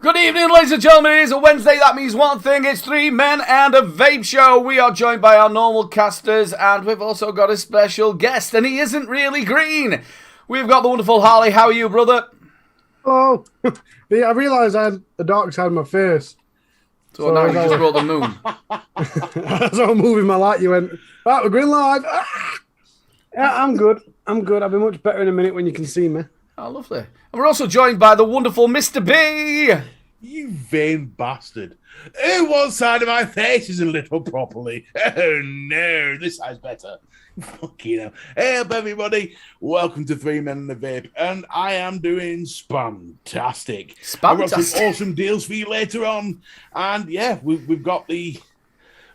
Good evening, ladies and gentlemen. It is a Wednesday. That means one thing. It's three men and a vape show. We are joined by our normal casters, and we've also got a special guest, and he isn't really green. We've got the wonderful Harley. How are you, brother? Oh, I realised I had a dark side of my face. So now you just brought the moon. As I was moving my light, you went, right, we're green live. Ah! Yeah, I'm good. I'll be much better in a minute when you can see me. Oh, lovely. And we're also joined by the wonderful Mr. B. You vain bastard. Oh, one side of my face isn't lit up properly. Oh, no, this side's better. Fucking hell. Hey up, everybody. Welcome to Three Men and a Vape. And I am doing spantastic. I've got some awesome deals for you later on. And yeah, we've got the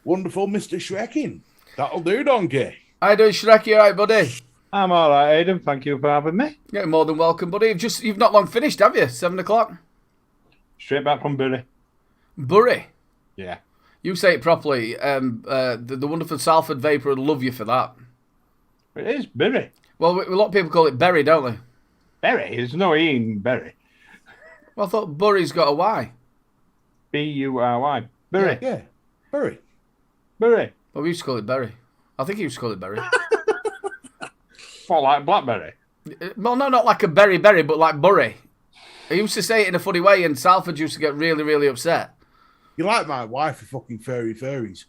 wonderful Mr. Shrek in. That'll do, donkey. How you doing, Shrek? You all right, buddy? I'm all right, Aidan. Thank you for having me. You're more than welcome, buddy. You've not long finished, have you? 7 o'clock? Straight back from Bury. Bury? Yeah. You say it properly. The wonderful Salford Vapor would love you for that. It is Bury. Well, a lot of people call it Berry, don't they? Bury? There's no E in Bury. Well, I thought Bury's got a Y. B-U-R-Y. Bury. Yeah, Bury. Bury. Well, we used to call it Berry. I think he used to call it Berry. What, like Blackberry? Well, no, not like a berry, but like Bury. I used to say it in a funny way, and Salford used to get really, really upset. You like my wife for fucking furries.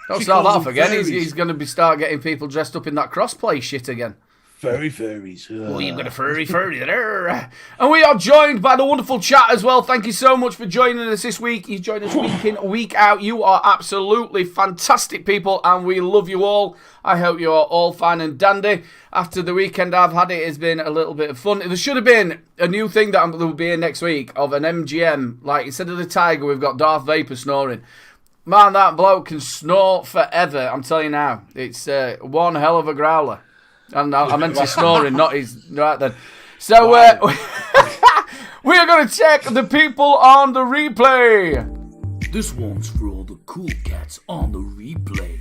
Don't start off again. He's going to start getting people dressed up in that crossplay shit again. Furries. Oh, you've got a furry there. And we are joined by the wonderful chat as well. Thank you so much for joining us this week. You join us week in, week out. You are absolutely fantastic people, and we love you all. I hope you are all fine and dandy. After the weekend I've had, it has been a little bit of fun. There should have been a new thing that will be in next week of an MGM. Like, instead of the tiger, we've got Darth Vader snoring. Man, that bloke can snore forever. I'm telling you now. It's one hell of a growler. And I meant his snoring, not his... Right then. So, we are going to check the people on the replay. This one's for all the cool cats on the replay.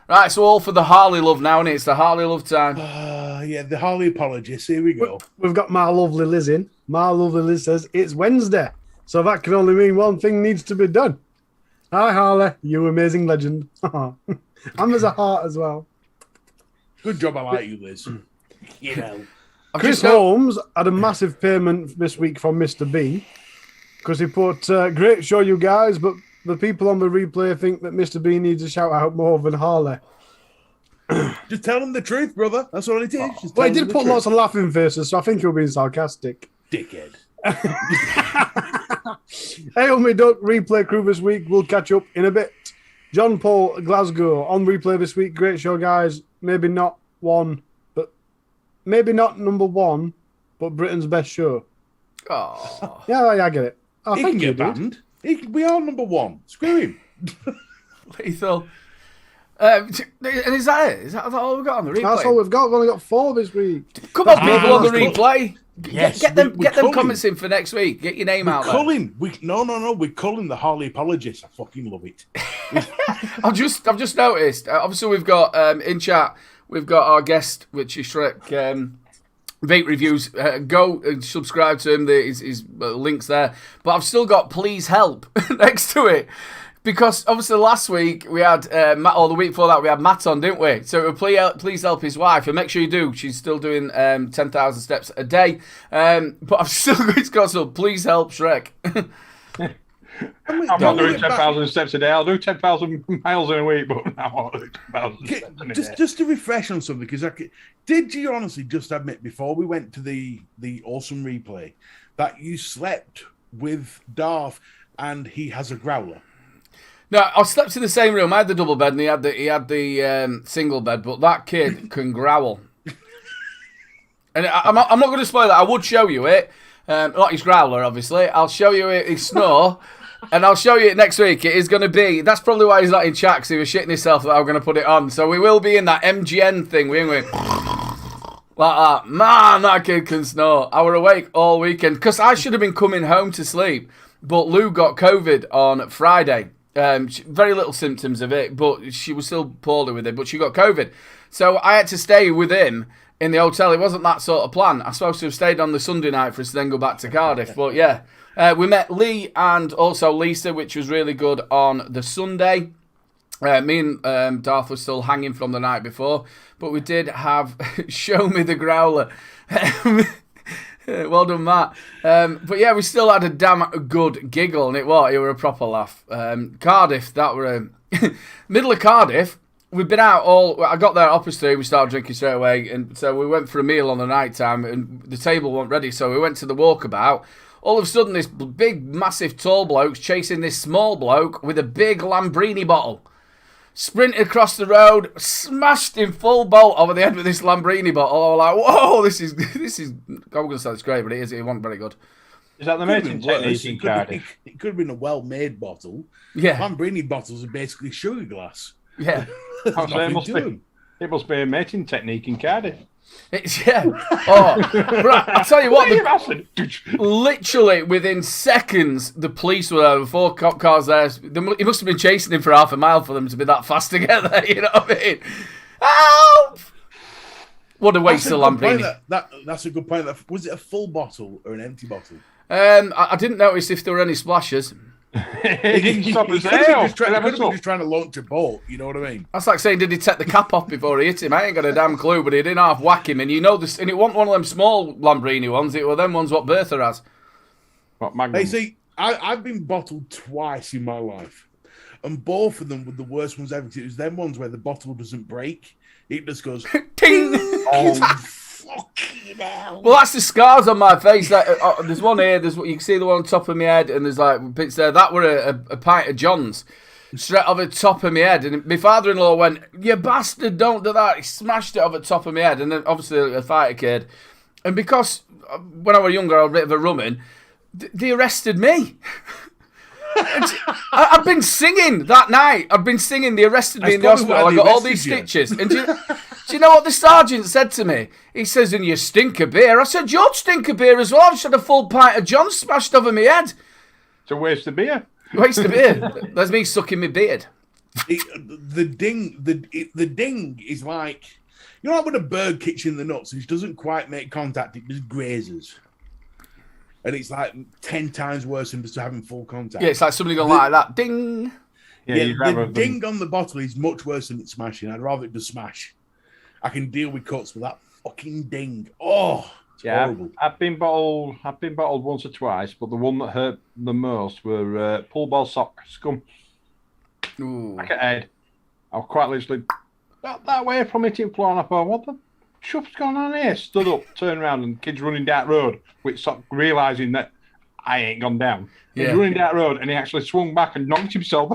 Right, so all for the Harley love now, and it's the Harley love time. Yeah, the Harley apologists. Here we go. We've got my lovely Liz in. My lovely Liz says, it's Wednesday. So that can only mean one thing needs to be done. Hi, Harley. You amazing legend. And there's a heart as well. Good job, I like you, Liz. You know. Chris Holmes had a massive payment this week from Mr. B because he put, great show, you guys, but the people on the replay think that Mr. B needs a shout out more than Harley. Just tell them the truth, brother. That's all it is. Well, he did put lots of laughing faces, so I think he was being sarcastic. Dickhead. Hail me duck replay crew this week. We'll catch up in a bit. John Paul Glasgow on replay this week. Great show, guys. Maybe not number one, but Britain's best show. Oh, yeah, I get it. Oh, he can get banned. We are number one. Screw him. Lethal. And is that it? Is that all we've got on the replay? That's all we've got. We've only got 4 this week. Come on, people on the replay. Yes, get them comments in for next week. Get your name out there. No. We're calling the Harley apologists. I fucking love it. I've just noticed. Obviously, we've got in chat. We've got our guest, which is Shrek. Vape reviews. Go and subscribe to him. His links there. But I've still got please help next to it. Because obviously last week we had, or the week before that we had Matt on, didn't we? So please help his wife, and make sure you do. She's still doing 10,000 steps a day. But I've still got some please help Shrek. I'm not doing 10,000 steps a day. I'll do 10,000 miles in a week, but I'm not doing 10,000 steps in a day. Just to refresh on something, because did you honestly just admit before we went to the awesome replay that you slept with Darth and he has a growler? No, I slept in the same room. I had the double bed, and he had the single bed. But that kid can growl, and I'm not going to spoil that. I would show you it, not his growler, obviously. I'll show you his snore, and I'll show you it next week. It is going to be. That's probably why he's not in chat, because he was shitting himself that I'm going to put it on. So we will be in that MGN thing. We're going like that. Man, that kid can snore. I were awake all weekend because I should have been coming home to sleep, but Lou got COVID on Friday. Very little symptoms of it, but she was still poorly with it. But she got COVID, so I had to stay with him in the hotel. It wasn't that sort of plan. I was supposed to have stayed on the Sunday night for us to then go back to Cardiff. But yeah, we met Lee and also Lisa, which was really good on the Sunday. Me and Darth were still hanging from the night before, but we did have Show Me the Growler. Well done, Matt. But yeah, we still had a damn good giggle, and it were a proper laugh. Cardiff, that were middle of Cardiff. We've been out I got there at 3:30, we started drinking straight away, and so we went for a meal on the night time, and the table wasn't ready, so we went to the walkabout. All of a sudden, this big, massive, tall bloke's chasing this small bloke with a big Lambrini bottle. Sprinted across the road, smashed in full bolt over the head with this Lambrini bottle. I was like, whoa, this is. I'm going to say it's great, but it wasn't very good. Is that the mating technique in Cardiff? It could have been a well-made bottle. Yeah. Lambrini bottles are basically sugar glass. Yeah. It must be a mating technique in Cardiff. Yeah. Oh, right, I'll tell you what. Literally within seconds, the police were there. 4 cop cars there. He must have been chasing him for half a mile for them to be that fast together. You know what I mean? Help! What a waste of Lambrini. That's a good point. Was it a full bottle or an empty bottle? I didn't notice if there were any splashes. He didn't stop his just trying to launch a bolt, you know what I mean? That's like saying, did he take the cap off before he hit him? I ain't got a damn clue, but he didn't half whack him. And you know this, and it wasn't one of them small Lambrini ones, it were them ones what Bertha has. What, Magnum? Hey, see, I've been bottled twice in my life, and both of them were the worst ones ever. It was them ones where the bottle doesn't break. It just goes, ting! Oh, fucking hell. Well, that's the scars on my face. There's one here. You can see the one on top of my head, and there's like bits there. That were a pint of John's straight over the top of my head. And my father-in-law went, "You bastard! Don't do that!" He smashed it over the top of my head, and then obviously a fighter kid. And because when I was younger, I was a bit of a rummin, they arrested me. I've been singing that night. I've been singing. They arrested me in the hospital. I got all these stitches. And do you know what the sergeant said to me? He says, "And you stink of beer." I said, "You'd stink of beer as well. I've just had a full pint of John smashed over my head." It's a waste of beer. Waste of beer. That's me sucking my beard. The ding is like, you know, like when a bird kicks you in the nuts, it doesn't quite make contact. It just grazes. And it's like 10 times worse than just having full contact. Yeah, it's like somebody going like that. Ding. Yeah, the ding on the bottle is much worse than it smashing. I'd rather it just smash. I can deal with cuts, but that fucking ding. Oh, it's horrible. I've been bottled once or twice, but the one that hurt the most were pull ball sock scum. Ooh. Back at head. I was quite literally that way from it in floor, and I thought, what the chuff's going on here? Stood up, turned around, and kids running down the road, which sort of realising that I ain't gone down. He's running down the road, and he actually swung back and knocked himself.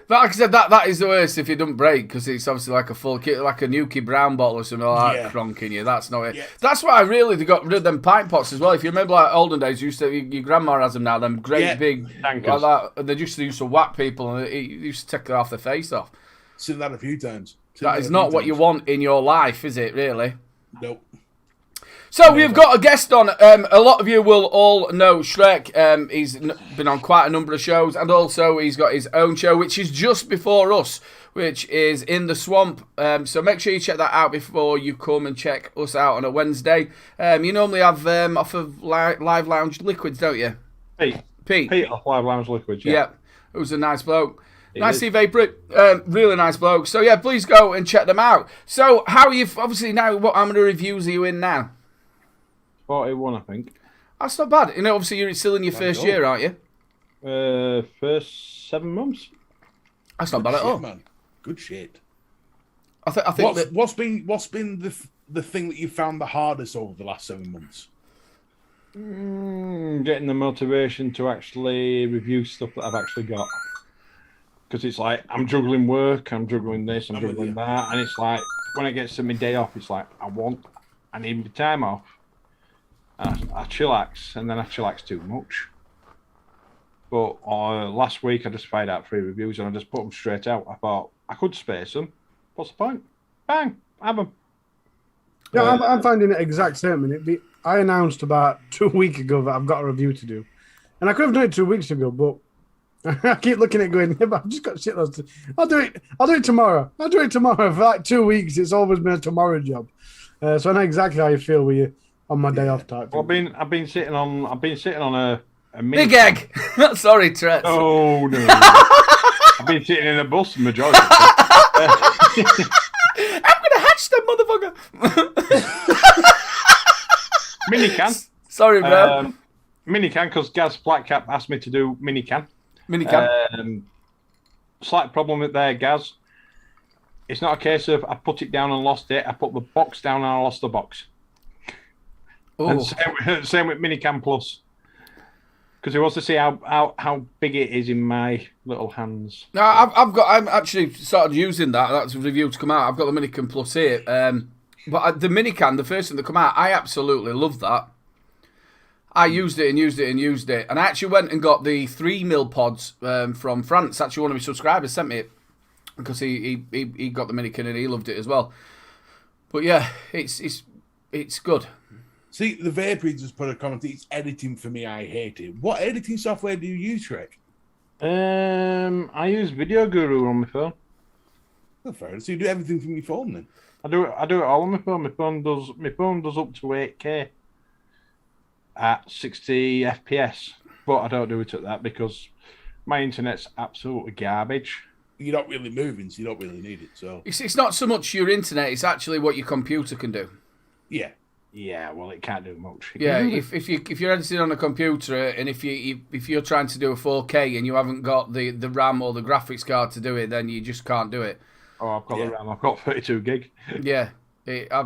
But like I said, that is the worst if it doesn't break, because it's obviously like a full kit, like a Nuki Brown bottle or something like that cronking you. That's not it. Yeah. That's why I really got rid of them pint pots as well. If you remember, like olden days, your grandma has them now. Them great big tankers. Like that. And they used to whack people, and it used to take off their face off. Seen that a few times. That is not what you want in your life, is it? Really? Nope. So we've got a guest on. A lot of you will all know Shrek. He's been on quite a number of shows, and also he's got his own show, which is just before us, which is In the Swamp. So make sure you check that out before you come and check us out on a Wednesday. You normally have off of Live Lounge Liquids, don't you? Pete off Live Lounge Liquids, yeah. It was a nice bloke. Nice to see Vape, really nice bloke. So yeah, please go and check them out. So how are you, obviously now, how many reviews are you in now? 41, I think. That's not bad. You know, obviously you're still in your first year, aren't you? First 7 months. That's not bad at all, man. Good shit. I think what's been the thing that you found the hardest over the last 7 months? Getting the motivation to actually review stuff that I've actually got. Because it's like, I'm juggling work, I'm juggling this, I'm juggling that. And it's like, when it gets to my day off, it's like, I need my time off. And I chillax, and then I chillax too much. But last week, I just fired out 3 reviews, and I just put them straight out. I thought, I could space them. What's the point? Bang, have them. Yeah, I'm finding it exact same. I announced about 2 weeks ago that I've got a review to do. And I could have done it 2 weeks ago, but I keep looking at it going, yeah, but I've just got shit loads to... I'll do it tomorrow. I'll do it tomorrow. For like 2 weeks, it's always been a tomorrow job. So I know exactly how you feel with you on my day off type. Well, I've been sitting on a mini Big egg. Sorry, Tret. Oh no. I've been sitting in a bus the majority of the I'm gonna hatch that motherfucker. mini can. Sorry, bro. Mini can, because Gaz Flatcap asked me to do mini can. Mini can. Slight problem with there, Gaz. It's not a case of I put it down and lost it. I put the box down and I lost the box. And same with mini can plus. Because he wants to see how big it is in my little hands. No, I'm actually started using that. That's a review to come out. I've got the Minican Plus here. But the Minican, the first thing to come out, I absolutely love that. I used it. And I actually went and got the 3mm pods from France. Actually, one of my subscribers sent me it because he got the Minican and he loved it as well. But yeah, it's good. See, the Vapor just put a comment. It's editing for me. I hate it. What editing software do you use, Shrek? I use Video Guru on my phone. Oh, fair enough. So you do everything from your phone then? I do it all on my phone. My phone does up to 8K at 60 FPS, but I don't do it at that because my internet's absolutely garbage. You're not really moving, so you don't really need it. So It's not so much your internet; it's actually what your computer can do. yeah. Yeah, well, it can't do much. Yeah, if you're editing on a computer and if you're trying to do a 4K and you haven't got the RAM or the graphics card to do it, then you just can't do it. Oh, I've got the RAM. I've got 32 gig. Yeah, again,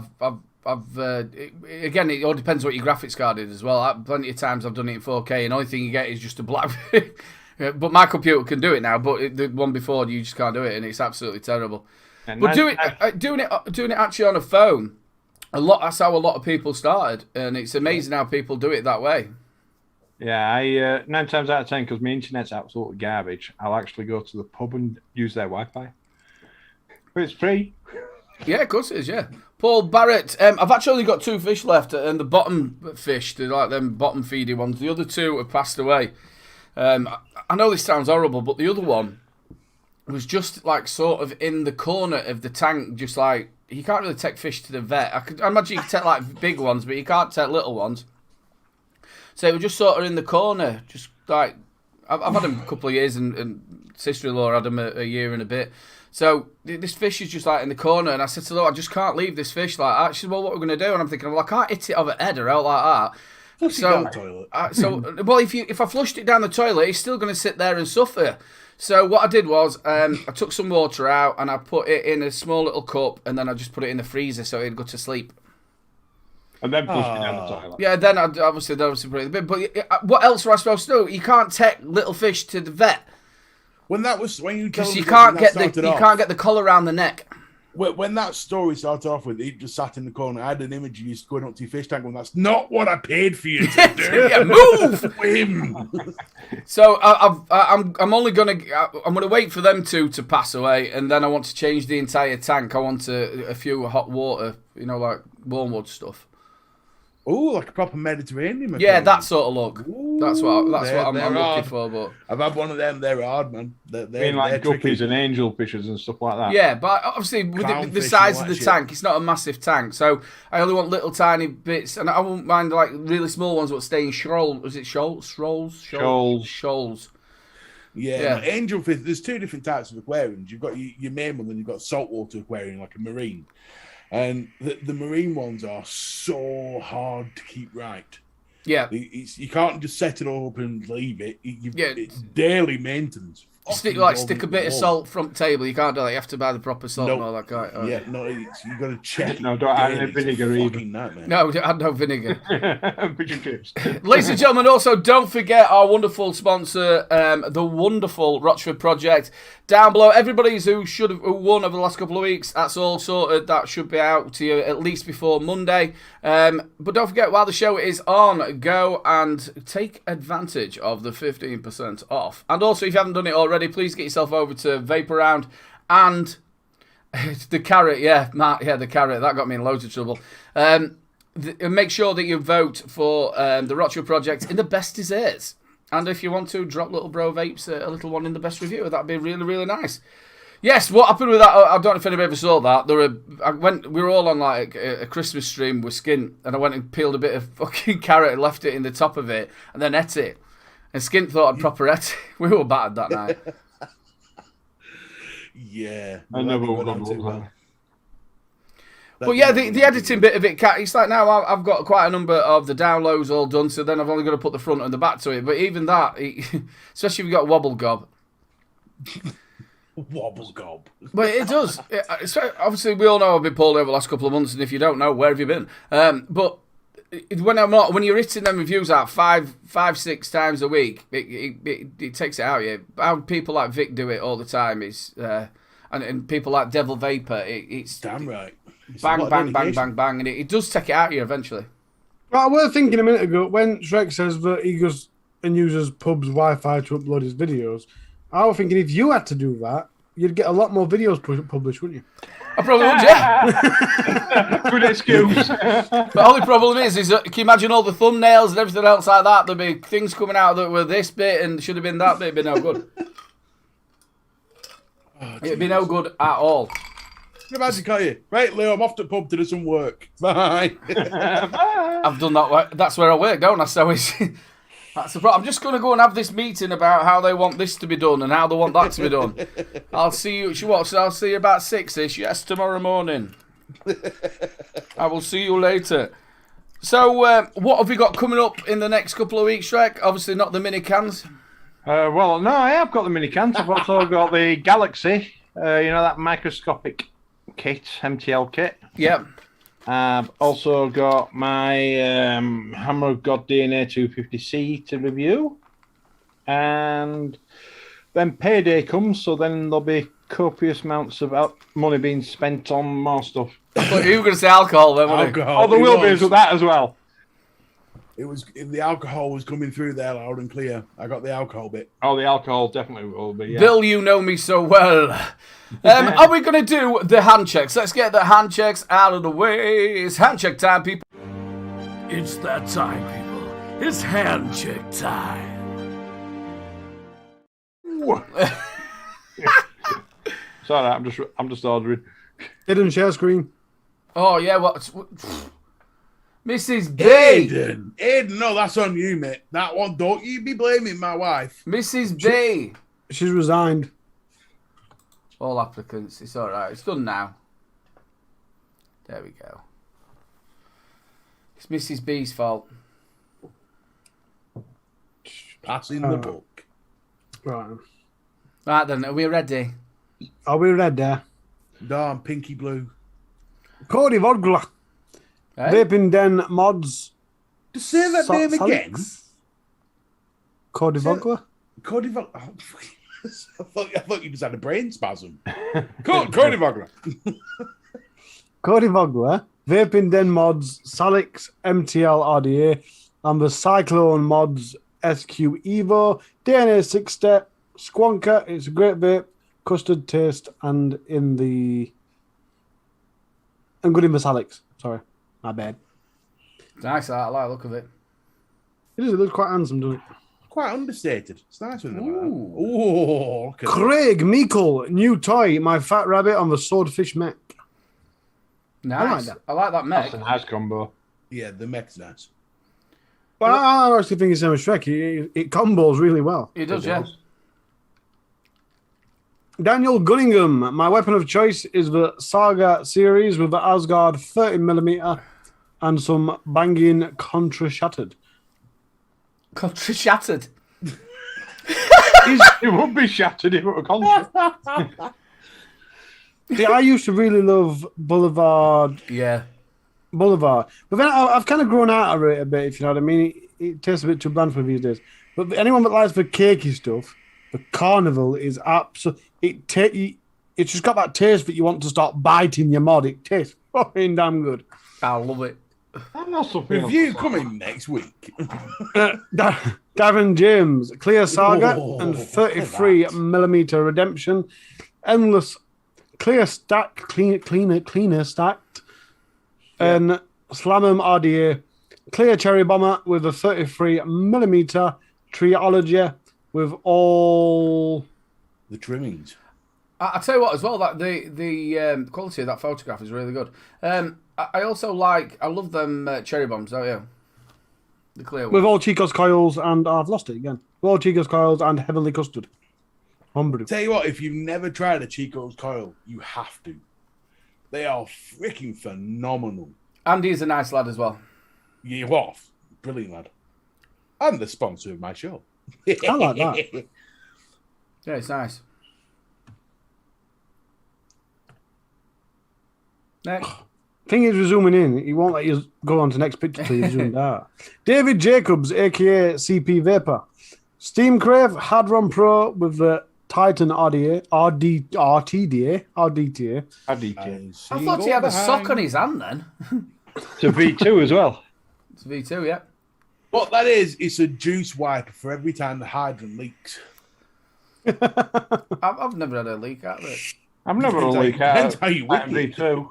it all depends what your graphics card is as well. Plenty of times I've done it in 4K, and the only thing you get is just a black. But my computer can do it now. But the one before, you just can't do it, and it's absolutely terrible. And but doing it actually on a phone, that's how a lot of people started, and it's amazing how people do it that way. Yeah, I 9 times out of 10, because my internet's absolutely garbage, I'll actually go to the pub and use their Wi-Fi. But it's free. Yeah, of course it is, yeah. Paul Barrett, I've actually only got 2 fish left, and the bottom fish, they're like them bottom feedy ones. The other 2 have passed away. I know this sounds horrible, but the other one was just like sort of in the corner of the tank, just like, you can't really take fish to the vet. I imagine you can take like big ones, but you can't take little ones. So it was just sort of in the corner, just like, I've had them a couple of years, and sister-in-law had them a year and a bit. So this fish is just like in the corner, and I said to her, I just can't leave this fish like that. She said, well, what are we going to do? And I'm thinking, well, I can't hit it over the head or out like that. Flush it down the toilet. Well, if I flushed it down the toilet, it's still going to sit there and suffer. So what I did was, I took some water out and I put it in a small little cup, and then I just put it in the freezer so it'd go to sleep. And then push it down the toilet. Yeah, then I'd obviously put it in the bin. But what else am I supposed to do? You can't take little fish to the vet When you because you can't get the collar around the neck. When that story started off with, he just sat in the corner. I had an image of you going up to your fish tank, and that's not what I paid for you to do. Yeah, move. Swim. So I'm gonna wait for them to pass away, and then I want to change the entire tank. I want a few hot water, like Wormwood stuff. Oh, like a proper Mediterranean. Yeah, that sort of look. Ooh, that's what I'm hard. looking for. But I've had one of them. They're hard, man. They're like tricky. guppies and angel fishes and stuff like that. Yeah, but obviously with the Clownfish size and of the that shit. tank, it's not a massive tank. So I only want little tiny bits, and I won't mind like really small ones that stay in shoals. Was it shoals? Shoals. Yeah. Angelfish. There's 2 different types of aquariums. You've got your main one, and you've got saltwater aquarium, like a marine. And the marine ones are so hard to keep right. Yeah. You can't just set it all up and leave it. It's daily maintenance. Stick a bit of salt front table. You can't do that. You have to buy the proper salt and all that kind. You got to check. No, don't add any vinegar either. No, add no vinegar. Fish and chips. Ladies and gentlemen, also don't forget our wonderful sponsor, the wonderful Rochford Project. Down below, everybody who won over the last couple of weeks, that's all sorted. That should be out to you at least before Monday. But don't forget, while the show is on, go and take advantage of the 15% off. And also, if you haven't done it already, please get yourself over to Vape and the carrot. Yeah, Matt, the carrot. That got me in loads of trouble. Make sure that you vote for the Rochford Project in the best desserts. And if you want to, drop Little Bro Vapes a little one in the best review. That'd be really, really nice. Yes, what happened with that? I don't know if anybody ever saw that. We were all on like a Christmas stream with Skint, and I went and peeled a bit of fucking carrot and left it in the top of it, and then ate it. And Skint thought I'd proper ate it. We were battered that night. Yeah. I never would have looked that. But yeah, the editing bit of it, it's like now I've got quite a number of the downloads all done, so then I've only got to put the front and the back to it. But even that, especially if you've got Wobble Gob. Wobble Gob. But it does. Obviously, we all know I've been pulled over the last couple of months, and if you don't know, where have you been? But when you're hitting them reviews out 5-6 times a week, it takes it out of you. How people like Vic do it all the time is, and people like Devil Vapor, it's damn right. Bang, bang, bang, bang, bang, and it does take it out of you eventually. Well, we were thinking a minute ago when Shrek says that he goes and uses pub's Wi-Fi to upload his videos. I was thinking if you had to do that, you'd get a lot more videos published, wouldn't you? I probably would, yeah. Good excuse. The only problem is that, can you imagine all the thumbnails and everything else like that? There'd be things coming out that were this bit and should have been that bit. It'd be no good. It'd be no good at all. Imagine, can't you? Right, Leo, I'm off to the pub to do some work. Bye. I've done that. That's where I work, don't I? So that's the problem. I'm just going to go and have this meeting about how they want this to be done and how they want that to be done. I'll see you. I'll see you about 6ish. Yes, tomorrow morning. I will see you later. So, what have we got coming up in the next couple of weeks, Shrek? Obviously, not the mini cans. Well, no, I have got the mini cans. I've also got the Galaxy. That microscopic kit, MTL kit. Yep. I've also got my Hammer of God DNA 250C to review. And then payday comes, so then there'll be copious amounts of money being spent on more stuff. I thought you were going to say alcohol then, weren't you? Alcohol. Oh, there will be that as well. The alcohol was coming through there loud and clear. I got the alcohol bit. Oh, the alcohol definitely will be, yeah. Bill, you know me so well. Are we going to do the hand checks? Let's get the hand checks out of the way. It's hand check time, people. It's that time, people. It's hand check time. Sorry, I'm just ordering. Hidden share screen. Oh, yeah, what? Mrs. B. Aiden, no, that's on you, mate. That one, don't you be blaming my wife. Mrs. B. She's resigned. All applicants. It's all right. It's done now. There we go. It's Mrs. B's fault. Passing the book. Right. Right then, are we ready? Are we ready? Darn, pinky blue. Cody Vodgla. Eh? Vaping Den Mods. Just say that name again. Cody Vodgla. Cody Vodgla. I thought you just had a brain spasm. Cody Vodgla. Cody Vodgla. Vaping Den Mods. Salix MTL RDA. And the Cyclone Mods SQ Evo. DNA 6-step. Squonker. It's a great vape. Custard taste. And good in the Salix. Sorry. My bad. Nice, I like the look of it. It is. It looks quite handsome, doesn't it? Quite understated. It's nice with it. Ooh. Oh, look at Craig Meikle, new toy. My fat rabbit on the swordfish mech. Nice. I like that mech. That's a nice combo. Yeah, the mech's nice. But I actually think it's same as Shrek. It combos really well. It does, yeah. Daniel Gunningham. My weapon of choice is the Saga series with the Asgard 30mm and some banging Contra Shattered. Contra Shattered. It would be shattered if it were Contra. See, I used to really love Boulevard. Yeah. But then I've kind of grown out of it a bit, if you know what I mean. It tastes a bit too bland for me these days. But anyone that likes the cakey stuff, the Carnival is absolutely... It's just got that taste that you want to start biting your mod. It tastes fucking damn good. I love it. I'm not something Review coming next week. Gavin James, Clear Saga Oh, and 33mm Redemption. Endless Clear Stack, cleaner stacked. Yeah. And Slam 'em RDA. Clear Cherry Bomber with a 33mm triology with all. The trimmings. I tell you what, as well, that the quality of that photograph is really good. I also I love them cherry bombs, don't you? The clear With ones. all Chico's coils, and I've lost it again. With all Chico's coils and heavily custard. Homebrew. Tell you what, if you've never tried a Chico's coil, you have to. They are freaking phenomenal. Andy's a nice lad as well. You're off. Brilliant lad. And the sponsor of my show. I like that. Yeah, it's nice. Next. Thing is, we're zooming in. He won't let you go on to next picture till you've zoomed out. David Jacobs, aka CP Vapor. Steam Crave Hadron Pro with the Titan RDTA. I thought he had a sock on his hand then. It's a V2 as well. It's a V2, yeah. What that is, it's a juice wiper for every time the hydrant leaks. I've never had a leak out of it. I've never had a leak Depends out how you of whip it. V2.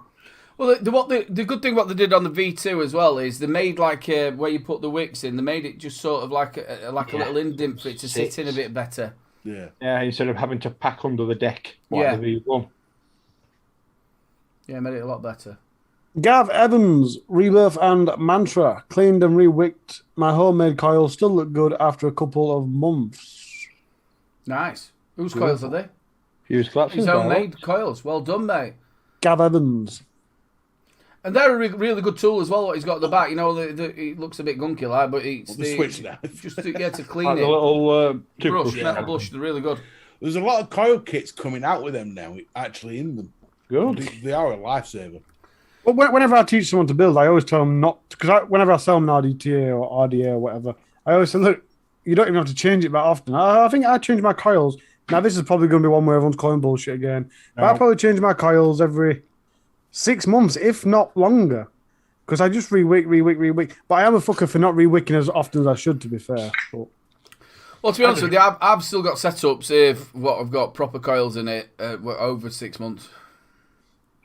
Well, the good thing what they did on the V2 as well is they made like where you put the wicks in. They made it just sort of like a little indent for it to sit in a bit better. Yeah. Yeah, instead of having to pack under the deck like Yeah. the V1. Yeah, made it a lot better. Gav Evans, Rebirth and Mantra. Cleaned and rewicked. My homemade coils still look good after a couple of months. Nice. Whose coils are they? Hughes Clapson's His got homemade coils. Well done, mate. Gav Evans. And they're a really good tool as well. What he's got at the back, you know, it looks a bit gunky like, but it's The switch knife. just to clean like it. the little Brush, toothbrush. metal brush. They're really good. There's a lot of coil kits coming out with them now, actually in them. Good. They are a lifesaver. Well, whenever I teach someone to build, I always tell them not, because whenever I sell them an RDTA or RDA or whatever, I always say, look, you don't even have to change it that often. I think I change my coils. Now, this is probably going to be one where everyone's calling bullshit again. But I probably change my coils every 6 months, if not longer. Because I just rewick. But I am a fucker for not rewicking as often as I should, to be fair. But... Well, to be honest with you, I've still got setups if I've got proper coils in it over 6 months.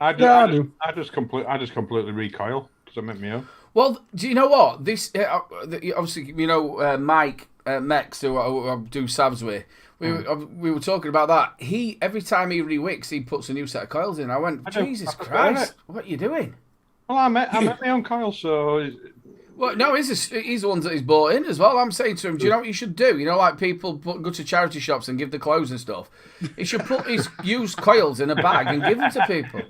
I do. I just completely recoil because I make my own. Well, do you know what? This obviously, you know, Mike Mex, who I do Savs with, we were talking about that. Every time he rewicks, he puts a new set of coils in. I went, Jesus Christ, what are you doing? Well, I make my own coil, so... Well, no, he's the ones that he's bought in as well. I'm saying to him, do you know what you should do? You know, like people go to charity shops and give the clothes and stuff. He should put his used coils in a bag and give them to people.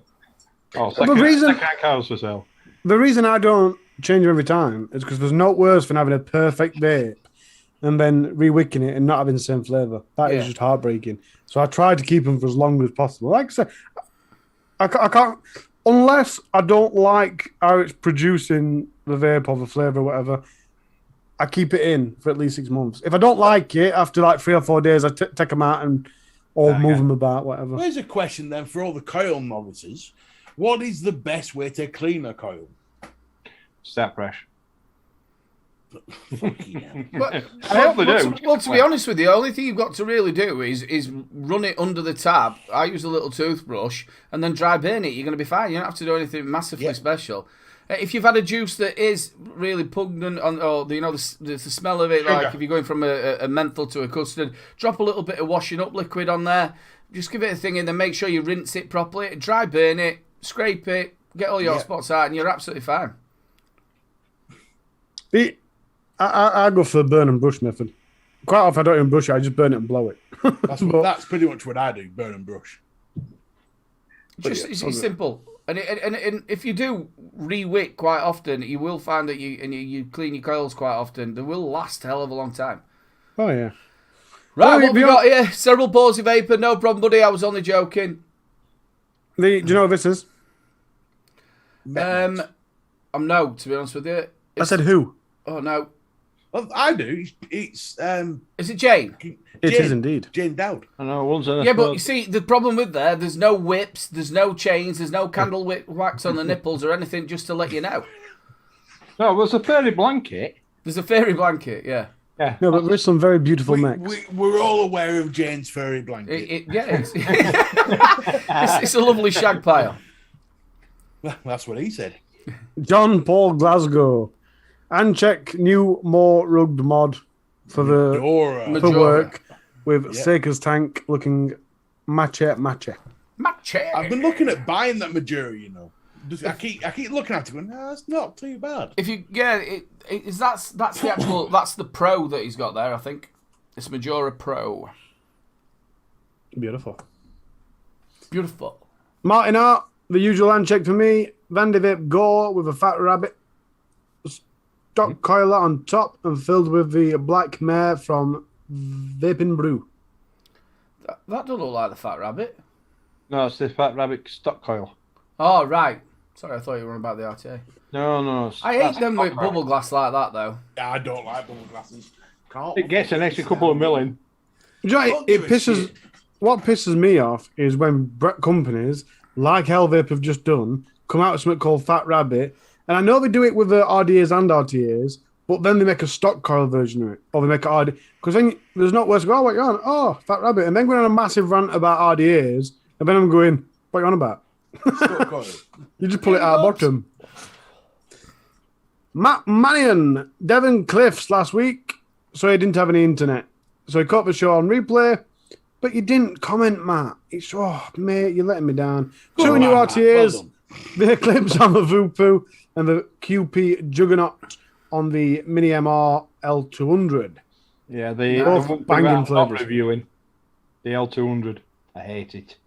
Oh, the coils for sale. The reason I don't change them every time is because there's no worse than having a perfect vape and then rewicking it and not having the same flavour. That is just heartbreaking. So I try to keep them for as long as possible. Like I said, I can't... Unless I don't like how it's producing the vape or the flavour or whatever, I keep it in for at least 6 months. If I don't like it, after like 3 or 4 days, I take them out or move them about, whatever. Here's a question then for all the coil novices. What is the best way to clean a coil? Start fresh. But, I hope they do. Well, to be honest with you, the only thing you've got to really do is run it under the tab. I use a little toothbrush and then dry burn it. You're going to be fine. You don't have to do anything massively special. If you've had a juice that is really pungent, or the smell of it, Sugar. like if you're going from a menthol to a custard, drop a little bit of washing up liquid on there. Just give it a thing and then make sure you rinse it properly. Dry burn it, scrape it, get all your spots out, and you're absolutely fine. I go for the burn and brush method. Quite often I don't even brush it, I just burn it and blow it. That's pretty much what I do, burn and brush. It's simple. And if you do rewick quite often, you will find that you clean your coils quite often. They will last a hell of a long time. Oh, yeah. Right, what we got here? Cerebral palsy vapor, no problem, buddy. I was only joking. Do you know what this is? I'm no, to be honest with you. I said who? Oh, no. Well, I do. It's Is it Jane? It is indeed. Jane Dowd. I know, one's in a Yeah, but you see, the problem with there's no whips, there's no chains, there's no candle wax on the nipples or anything, just to let you know. No, there's a fairy blanket. There's a fairy blanket, yeah. Yeah. No, but there's some very beautiful mechs. We're all aware of Jane's fairy blanket. It's a lovely shag pile. That's what he said. John Paul Glasgow. And check new, more rugged mod. for the Dora. for Majora. work with Seika's tank looking matcha. I've been looking at buying that Majora, you know. I keep looking at it going, no, it's not too bad. If you that's the actual that's the Pro that he's got there. I think it's Majora Pro. Beautiful. Martin Art, the usual handshake for me. Vandy Vape Go with a fat rabbit. Stock coiler on top and filled with the black mare from Vaping Brew. That doesn't look like the Fat Rabbit. No, it's the Fat Rabbit stock coil. Oh, right. Sorry, I thought you were on about the RTA. No. I hate them with bubble glass like that, though. I don't like bubble glasses. It gets an extra couple of million. Do you know, Don't give a shit. what pisses me off is when companies like Hellvape have just done come out with something called Fat Rabbit, and I know they do it with the RDAs and RTAs, but then they make a stock coil version of it, or they make an RDA, because then there's not worse to go, oh, what you on? Oh, Fat Rabbit, and then going on a massive rant about RDAs, and then I'm going, what you on about? You just pull it out bottom. Matt Mannion, Devon Cliffs last week, so he didn't have any internet. So he caught the show on replay, but you didn't comment, Matt. It's, mate, you're letting me down. Two new RTAs, the Eclipse on the Vupu, and the QP Juggernaut on the Mini MR L200. Yeah, the Both banging flavours. Reviewing the L200. I hate it.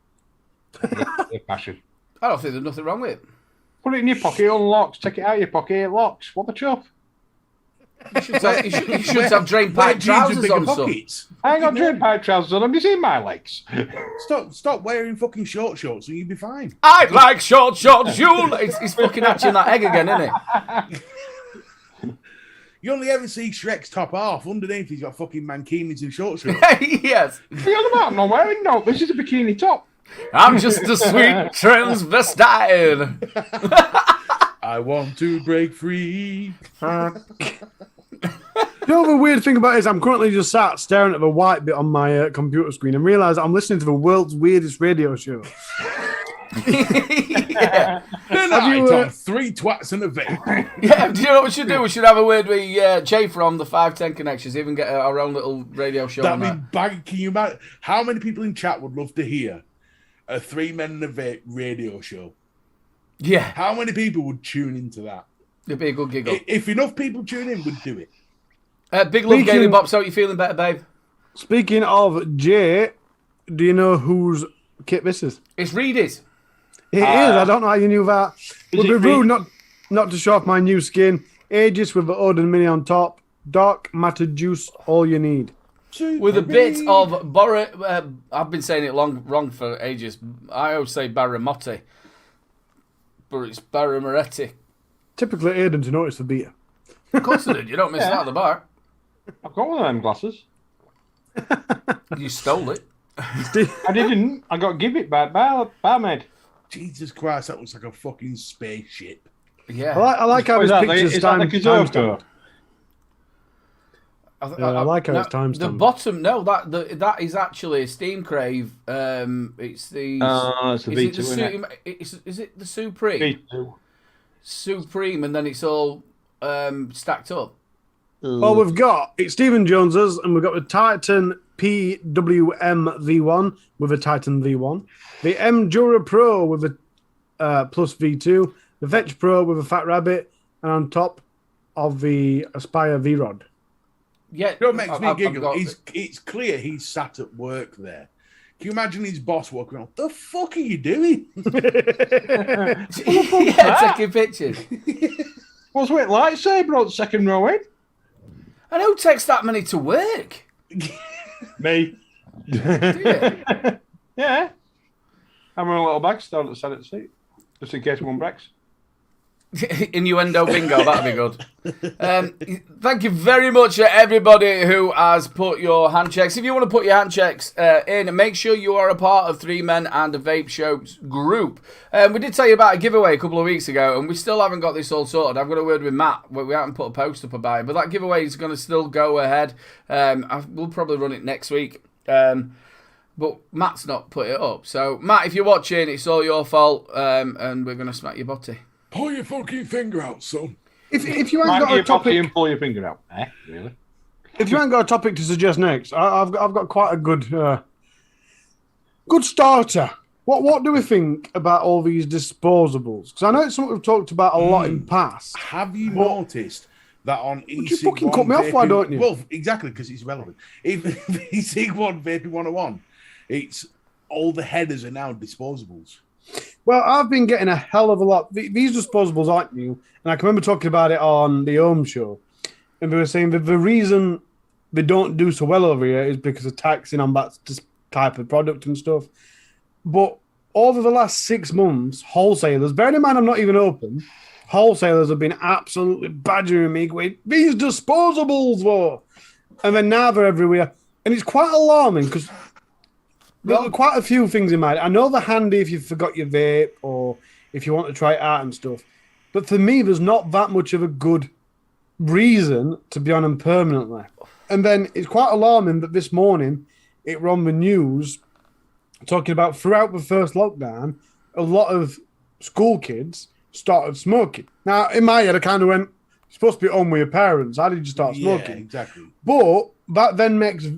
The passion. I don't think there's nothing wrong with it. Put it in your pocket, it unlocks. Take it out of your pocket, it locks. What the chuff? You should have drain pipe trousers on, son. I ain't got drain pipe trousers on. Have you seen my legs? Stop wearing fucking short shorts and you'll be fine. I like short shorts, you. He's fucking hatching that egg again, isn't he? You only ever see Shrek's top half. Underneath, he's got fucking mankinis and short shorts. Yes. What are you on about? I'm not wearing no. This is a bikini top. I'm just a sweet transvestite. I want to break free. You know, the weird thing about it is I'm currently just sat staring at the white bit on my computer screen and realise I'm listening to the world's weirdest radio show. Yeah. On three twats and a vape. Yeah, do you know what we should do? We should have a word with Jay from the 510 Connections, even get our own little radio show on that. Can you imagine how many people in chat would love to hear a 3 Men and a Vape radio show? Yeah. How many people would tune into that? It'd be a good giggle. If enough people tune in, we'd do it. Big love, Gaily Bops. How are you feeling better, babe? Speaking of Jay, do you know whose kit this is? It's Reedy's. It is. I don't know how you knew that. Would be rude not to show off my new skin. Aegis with the Odin Mini on top. Dark matter juice, all you need. With a bit of I've been saying it wrong for ages. I always say Baramotti, but it's Baramoretti. Typically Aiden to notice the beer. Of course I did. You don't miss that at the bar. I've got one of them glasses. You stole it. I didn't. I got give it back by barmaid. Jesus Christ, that looks like a fucking spaceship. Yeah. I like how his pictures timestamped. I like how it's timestamped. The bottom, that is actually a Steam Crave. It's the. It's the V2, isn't it? Is it the Supreme? V2. Supreme, and then it's all stacked up. Well, we've got it's Stephen Jones's, and we've got the Titan PWM V1 with a Titan V1, the M Jura Pro with a plus V2, the Vetch Pro with a Fat Rabbit, and on top of the Aspire V Rod. Yeah, You know what makes me giggle? It's clear he's sat at work there. Can you imagine his boss walking around? The fuck are you doing? Yeah, taking pictures. What's with lightsaber on the second row in? And who takes that many to work? Me. Do you? Yeah. I'm in a little bag down at the side of the seat. Just in case one breaks. Innuendo bingo, that'd be good. Thank you very much to everybody who has put your hand checks. If you want to put your hand checks in, make sure you are a part of 3 Men and a Vape Show's group. We did tell you about a giveaway a couple of weeks ago, and we still haven't got this all sorted. I've got a word with Matt. We haven't put a post up about it, but that giveaway is going to still go ahead. We'll probably run it next week. But Matt's not put it up. So, Matt, if you're watching, it's all your fault, and we're going to smack your butty. Pull your fucking finger out, son. If you ain't got a topic, and pull your finger out. Really? If you haven't got a topic to suggest next, I've got quite a good starter. What do we think about all these disposables? Because I know it's something we've talked about a lot in past. Have you noticed that on Would you fucking cut me off, why don't you? Well, exactly, because it's relevant. Even e-cig 1 Vaping 101, it's all the headers are now disposables. Well, I've been getting a hell of a lot. These disposables aren't new, and I can remember talking about it on the Home Show, and they were saying that the reason they don't do so well over here is because of taxing on that type of product and stuff. But over the last 6 months, wholesalers, bearing in mind I'm not even open, wholesalers have been absolutely badgering me with these disposables, whoa. And then now they're everywhere. And it's quite alarming because there are quite a few things in mind. I know they're handy if you forgot your vape or if you want to try it out and stuff. But for me, there's not that much of a good reason to be on them permanently. And then it's quite alarming that this morning it were on the news talking about throughout the first lockdown, a lot of school kids started smoking. Now, in my head, I kind of went, you're supposed to be home with your parents. How did you start smoking? Yeah, exactly. But that then makes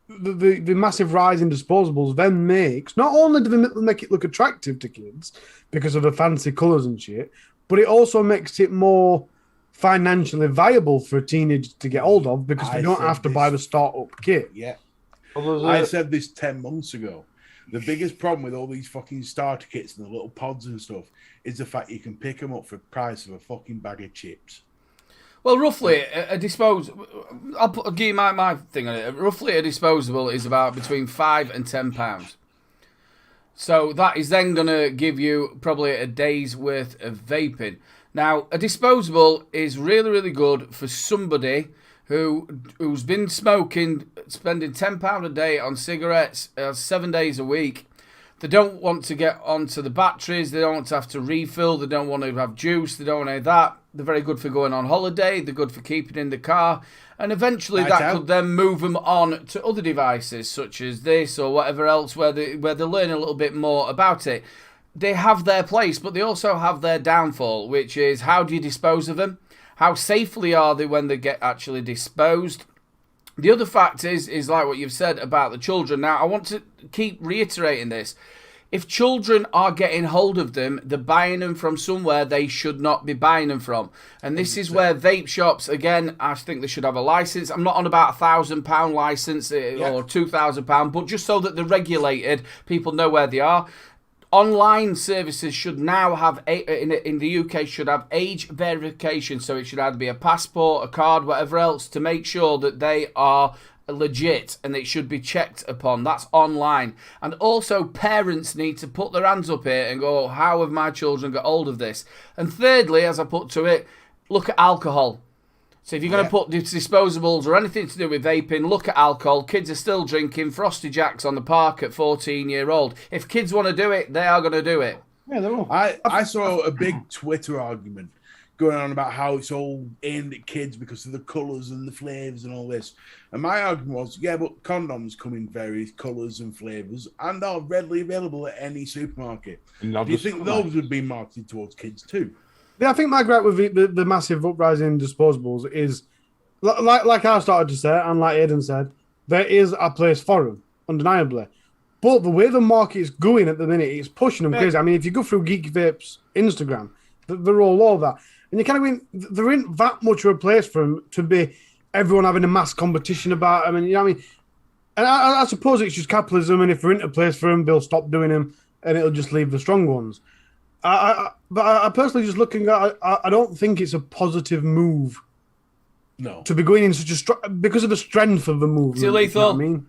the massive rise in disposables then makes, not only do they make it look attractive to kids because of the fancy colours and shit, but it also makes it more financially viable for a teenager to get hold of because they don't have to buy the start-up kit. Yeah. I said this 10 months ago. The biggest problem with all these fucking starter kits and the little pods and stuff is the fact you can pick them up for the price of a fucking bag of chips. Well, roughly, a disposable... I'll give you my thing on it. Roughly, a disposable is about between £5 and £10. So that is then going to give you probably a day's worth of vaping. Now, a disposable is really, really good for somebody who's been smoking, spending £10 a day on cigarettes 7 days a week. They don't want to get onto the batteries. They don't want to have to refill. They don't want to have juice. They don't want to have that. They're very good for going on holiday. They're good for keeping in the car. And eventually could then move them on to other devices such as this or whatever else where they learn a little bit more about it. They have their place, but they also have their downfall, which is how do you dispose of them? How safely are they when they get actually disposed? The other fact is like what you've said about the children. Now, I want to keep reiterating this. If children are getting hold of them, they're buying them from somewhere they should not be buying them from. And this is where vape shops, again, I think they should have a license. I'm not on about £1,000 license or £2,000, but just so that they're regulated, people know where they are. Online services should now have, in the UK, should have age verification. So it should either be a passport, a card, whatever else, to make sure that they are legit and it should be checked upon. That's online. And also parents need to put their hands up here and go, how have my children got hold of this? And thirdly, as I put to it, look at alcohol. So if you're going to put disposables or anything to do with vaping, look at alcohol. Kids are still drinking Frosty Jacks on the park at 14-year-old. If kids want to do it, they are going to do it. Yeah, they will. I saw a big Twitter argument going on about how it's all aimed at kids because of the colours and the flavours and all this. And my argument was, yeah, but condoms come in various colours and flavours and are readily available at any supermarket. Do you think those would be marketed towards kids too? Yeah, I think my gripe with the massive uprising in disposables is, like I started to say, and like Aidan said, there is a place for them, undeniably. But the way the market is going at the minute, it's pushing them crazy. I mean, if you go through Geek Vape's Instagram, they're all over that. And you kind of mean, there isn't that much of a place for them to be everyone having a mass competition about them. And, you know what I mean? And I suppose it's just capitalism, and if there isn't a place for them, they'll stop doing them, and it'll just leave the strong ones. But I personally just looking at, I don't think it's a positive move. No. To be going in such a because of the strength of the movement. Too lethal. You know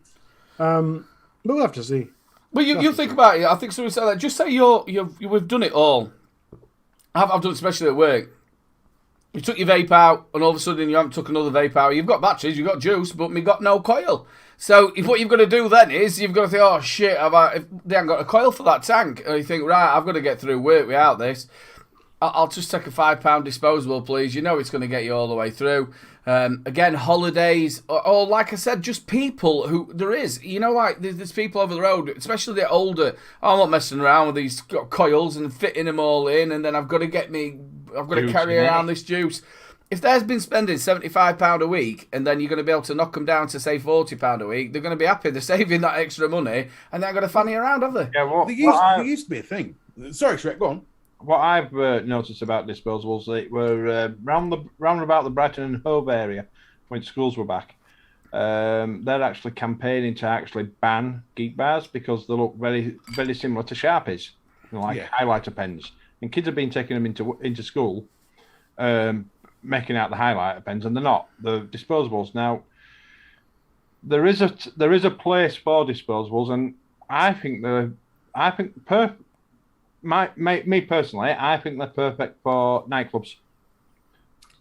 what I mean? But we'll have to see. Well, you think about it. I think someone said that. Just say we've done it all. I've done it especially at work. You took your vape out, and all of a sudden you haven't took another vape out. You've got batteries, you've got juice, but we got no coil. So what you've got to do then is you've got to think, oh shit, if they haven't got a coil for that tank. And you think, right, I've got to get through work without this. I'll just take a £5 disposable, please. You know it's going to get you all the way through. Again, holidays, or like I said, just people who there is. You know, like there's people over the road, especially the older. I'm not messing around with these coils and fitting them all in, and then I've got to carry around this juice. if they've been spending £75 a week and then you're going to be able to knock them down to, say, £40 a week, they're going to be happy. They're saving that extra money and they're going to fanny around, have they? Yeah, There used to be a thing. Sorry, Shrek, go on. What I've noticed about disposables, they were round about the Brighton and Hove area when schools were back. They're actually campaigning to actually ban geek bars because they look very, very similar to Sharpies, highlighter pens. And kids have been taking them into school, making out the highlighter pens, and they're not. They're disposables. Now, there is a place for disposables, and me personally, I think they're perfect for nightclubs.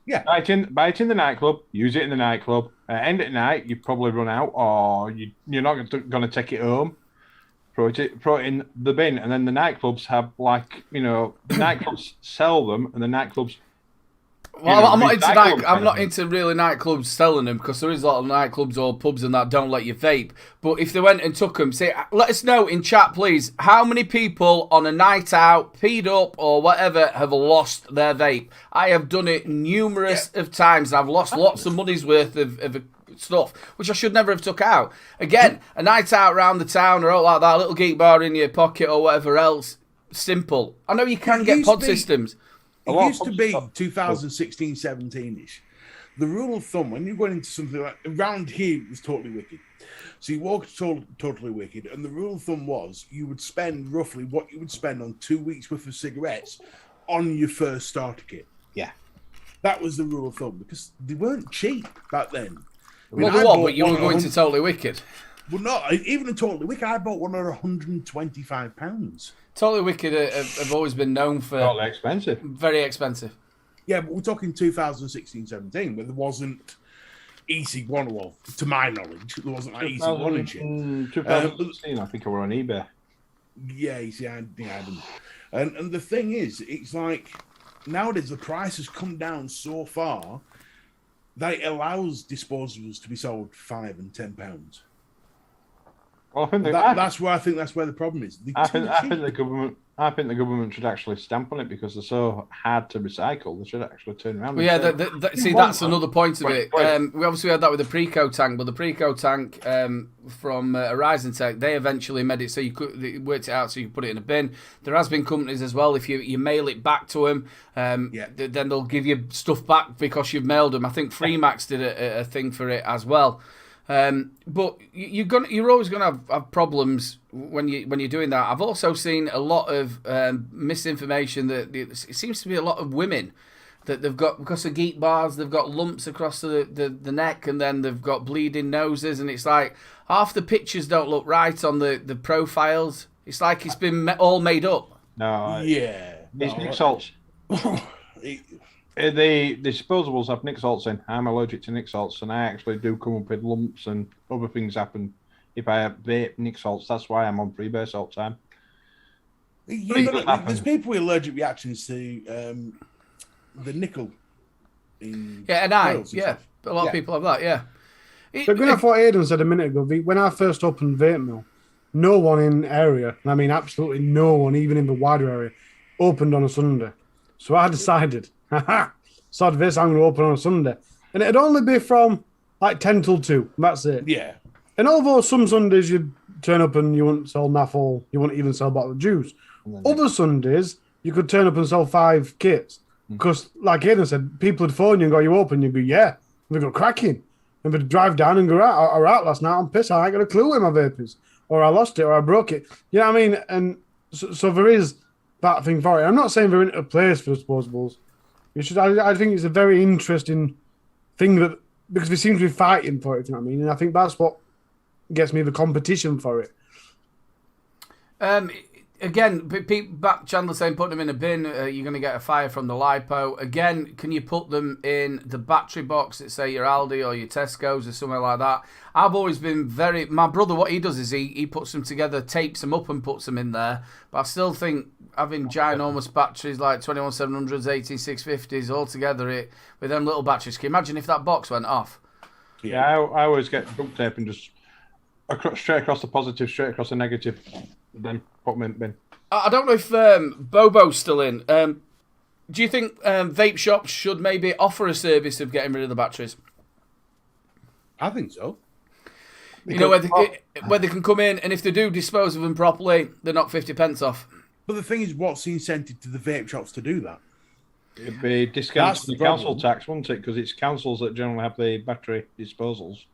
Yeah. Buy it in the nightclub, use it in the nightclub. End at night, you probably run out, or you're not going to take it home. Throw it in the bin, and then the nightclubs have the nightclubs sell them, and the nightclubs. Well, I'm not into really nightclubs selling them because there is a lot of nightclubs or pubs and that don't let you vape. But if they went and took them, let us know in chat, please. How many people on a night out, peed up or whatever, have lost their vape? I have done it numerous of times. I've lost lots of money's worth of stuff, which I should never have took out. Again, a night out around the town or all like that, a little geek bar in your pocket or whatever else. Simple. I know you can get pod systems. It used to be 2016, 17-ish. The rule of thumb, when you're going into something like around here, it was totally wicked. So you walked totally wicked, and the rule of thumb was you would spend roughly what you would spend on 2 weeks worth of cigarettes on your first starter kit. Yeah, that was the rule of thumb because they weren't cheap back then. But you were going to Totally Wicked. Well, no, even a Totally Wicked, I bought one at £125. Totally Wicked have always been known for... Totally expensive. Very expensive. Yeah, but we're talking 2016, 17, where there wasn't EC1, well, to my knowledge, there wasn't like EC1 and shit. 2016, I think I were on eBay. Yeah, you see, I didn't. And the thing is, it's like, nowadays the price has come down so far that it allows disposables to be sold £5 and £10. Well, I think that's where the problem is. I think the government should actually stamp on it because they're so hard to recycle. They should actually turn around. Well, that's another point of it. We obviously had that with the Preco tank, but the Preco tank from Horizon Tech, they eventually made it so they worked it out so you could put it in a bin. There has been companies as well. If you mail it back to them, then they'll give you stuff back because you've mailed them. I think Freemax did a thing for it as well. But you're always gonna have problems when you're doing that. I've also seen a lot of misinformation that it seems to be a lot of women that they've got, because of geek bars, they've got lumps across the neck and then they've got bleeding noses, and it's like half the pictures don't look right on the profiles. It's like it's been all made up. No, it's Nick salts. The disposables have Nick salts in. I'm allergic to Nick salts, and I actually do come up with lumps and other things happen if I vape Nick salts. That's why I'm on freebase all the time. There's people with allergic reactions to the nickel. A lot of people have that. Yeah. But going off what Aidan said a minute ago, when I first opened Vapemill, no one in the area, and I mean absolutely no one, even in the wider area, opened on a Sunday. So I decided, sod this, I'm going to open on a Sunday. And it'd only be from like 10 till 2. That's it. Yeah. And although some Sundays you'd turn up and you wouldn't sell naff, you wouldn't even sell a bottle of juice. Other Sundays, you could turn up and sell 5 kits. Because, like Aidan said, people would phone you and go, you open? You'd go, yeah. And they'd go, cracking. And they'd drive down and go, right, last night I'm pissed. I ain't got a clue where my vape is. Or I lost it, or I broke it. You know what I mean? And so there is that thing for it. I'm not saying they're into a place for disposables. I think it's a very interesting thing that, because we seem to be fighting for it, if you know what I mean. And I think that's what gets me the competition for it. Again, back Chandler saying put them in a bin, you're going to get a fire from the LiPo. Again, can you put them in the battery box at, say, your Aldi or your Tesco's or somewhere like that? I've always been my brother, what he does is he puts them together, tapes them up and puts them in there. But I still think having ginormous batteries like 21700s, 18650s all together with them little batteries, can you imagine if that box went off? Yeah, I always get duct tape and just straight across the positive, straight across the negative, then put them in the bin. I don't know if Bobo's still in. Do you think vape shops should maybe offer a service of getting rid of the batteries? I think so. You know, where they can come in, and if they do dispose of them properly, they're not 50p off. But the thing is, what's the incentive to the vape shops to do that? It'd be discounts That's for the the council problem. tax, wouldn't it? Because it's councils that generally have the battery disposals.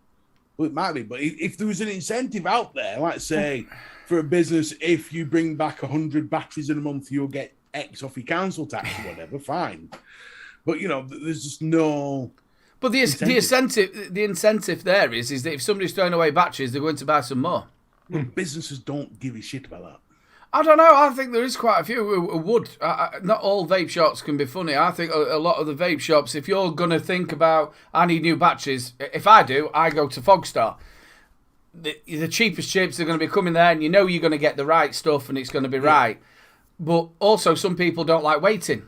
Well, it might be, but if there was an incentive out there, like say, for a business, if you bring back 100 batteries in a month, you'll get X off your council tax or whatever, fine. But, you know, there's just no... But the incentive there is that if somebody's throwing away batteries, they're going to buy some more. Businesses don't give a shit about that. I don't know. I think there is quite a few who would. Not all vape shops can be funny. I think a lot of the vape shops, if you're going to think about, I need new batteries, if I do, I go to Fogstar. The cheapest chips are going to be coming there, and you know you're going to get the right stuff and it's going to be right. But also, some people don't like waiting.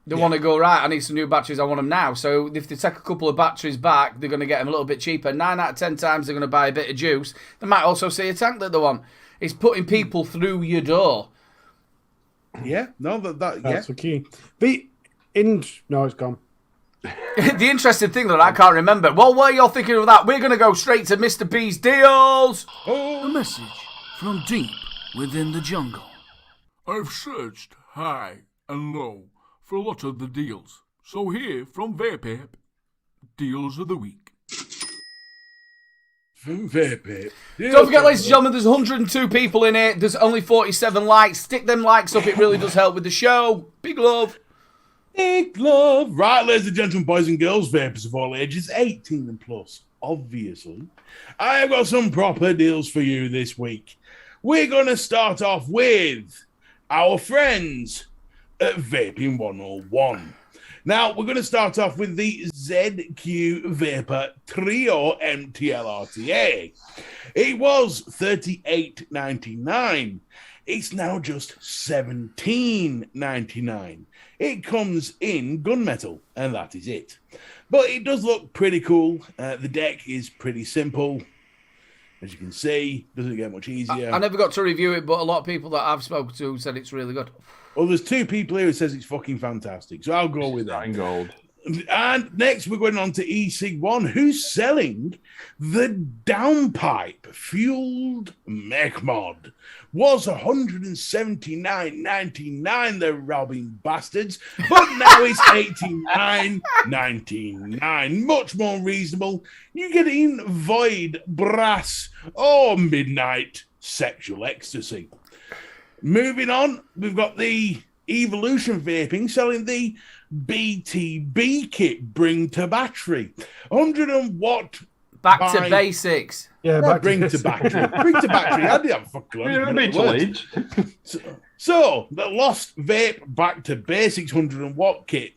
They want to go, right, I need some new batteries, I want them now. So if they take a couple of batteries back, they're going to get them a little bit cheaper. 9 out of 10 times they're going to buy a bit of juice. They might also see a tank that they want. It's putting people through your door. Yeah, no, That's the key. No, it's gone. The interesting thing that I can't remember. Well, while you're thinking of that, we're going to go straight to Mr. B's deals. A message from deep within the jungle. I've searched high and low for a lot of the deals. So here from Vape, deals of the week. Vape. Don't forget, ladies and gentlemen, there's 102 people in it. There's only 47 likes. Stick them likes up. It really does help with the show. Big love. Big love. Right, ladies and gentlemen, boys and girls, vapers of all ages, 18 and plus, obviously. I have got some proper deals for you this week. We're going to start off with our friends at Vaping 101. Now, we're going to start off with the ZQ Vapor Trio MTLRTA. It was $38.99. It's now just $17.99. It comes in gunmetal, and that is it. But it does look pretty cool. The deck is pretty simple. As you can see, doesn't get much easier. I never got to review it, but a lot of people that I've spoken to said it's really good. Well, there's 2 people here who says it's fucking fantastic, so I'll go with that. Gold. And next, we're going on to eSig1, who's selling the downpipe fueled mech mod. Was $179.99, the robbing bastards, but now it's $89.99. Much more reasonable. You get in void, brass, or midnight sexual ecstasy. Moving on, we've got the Evolution Vaping selling the BTB kit, bring to battery. 100 watt. Back to basics. Yeah, Bring to battery. Bring to battery. I didn't have a fucking Age. So, the Lost Vape Back to Basics 100 watt kit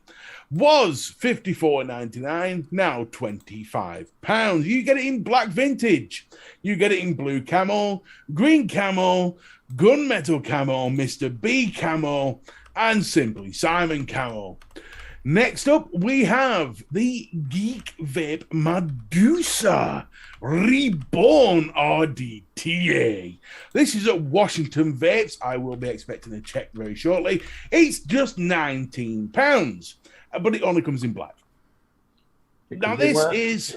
was $54.99, now £25. You get it in black vintage. You get it in blue camo, green camo, gunmetal camo, Mr. B camo, and Simply Simon camo. Next up, we have the Geek Vape Medusa Reborn RDTA. This is at Washington Vapes. I will be expecting a check very shortly. It's just £19, but it only comes in black. Now, this is...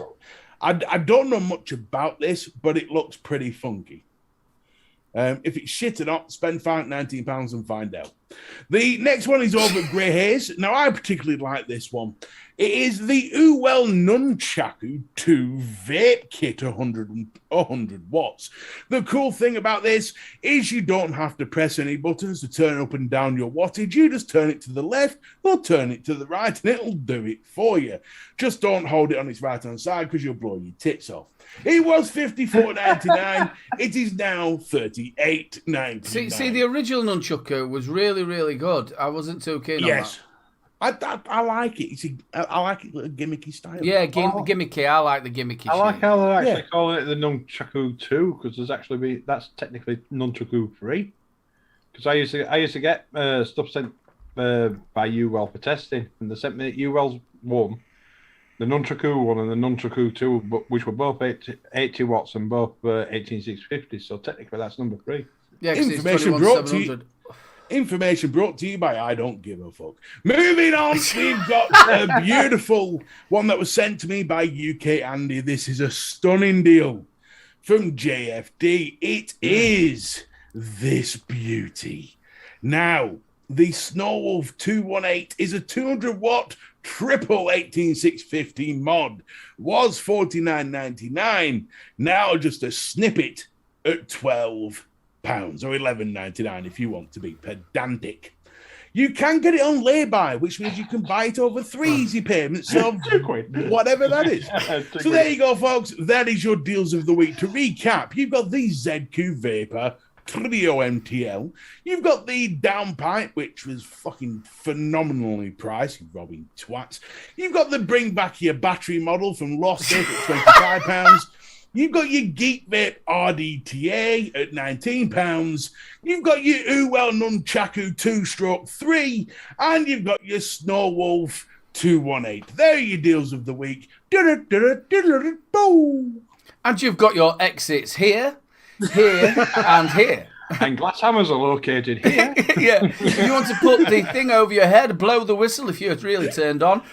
I don't know much about this, but it looks pretty funky. If it's shit or not, spend £19 and find out. The next one is over at Grey Haze. Now, I particularly like this one. It is the Uwell Nunchaku 2 Vape Kit 100 watts. The cool thing about this is you don't have to press any buttons to turn up and down your wattage. You just turn it to the left or turn it to the right and it'll do it for you. Just don't hold it on its right-hand side because you'll blow your tits off. It was $54.99. It is now $38.99. See, the original Nunchucker was really, really good. I wasn't too keen on that. I like it. I like it with a gimmicky style. Yeah, gimmicky. I like the gimmicky. I like how they're actually calling it the Nunchaku 2 because that's technically Nunchaku 3. Because I used to get stuff sent by UWell for testing, and they sent me UWell's 1, the Nunchaku 1 and the Nunchaku 2, which were both 80 watts and both 18650. So technically, that's number 3. Yeah, because it's Information brought to you. 21,700. Information brought to you by I Don't Give a Fuck. Moving on, we've got a beautiful one that was sent to me by UK Andy. This is a stunning deal from JFD. It is this beauty. Now, the Snowwolf 218 is a 200 watt triple 18615 mod. Was $49.99. Now just a snippet at £12 or $11.99 if you want to be pedantic. You can get it on lay-by, which means you can buy it over 3 easy payments of whatever that is. So there you go, folks. That is your deals of the week. To recap, you've got the ZQ Vapor Trio MTL. You've got the downpipe, which was fucking phenomenally priced, you robbing twats. You've got the bring back your battery model from Lost Vape at £25. You've got your Geek Vape RDTA at £19. You've got your Uwell Nunchaku 2-stroke 3. And you've got your Snowwolf 218. There are your deals of the week. And you've got your exits here, and here. And glass hammers are located here. Yeah. If you want to put the thing over your head, blow the whistle if you're really turned on.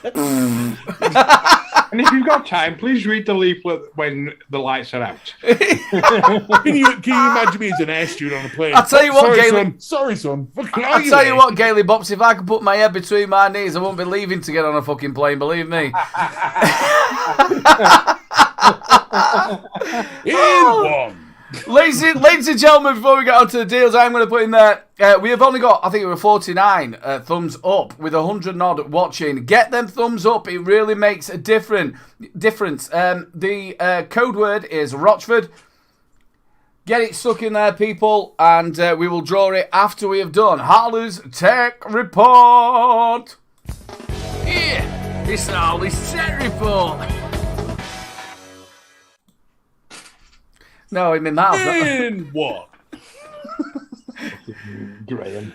And if you've got time, please read the leaflet when the lights are out. Can you imagine me as an air student on a plane? I'll tell you what, Gailey. Sorry, son. I'll tell you what, Gailey Bops, if I could put my head between my knees, I won't be leaving to get on a fucking plane, believe me. In one. Ladies and gentlemen, before we get on to the deals, I'm going to put in there, we have only got, I think it was 49 thumbs up with 100 odd watching. Get them thumbs up. It really makes a difference. The code word is Rochford. Get it stuck in there, people, and we will draw it after we have done Harley's Tech Report. Yeah, it's Harley's Tech Report. No, in my mouth. In what? Graham.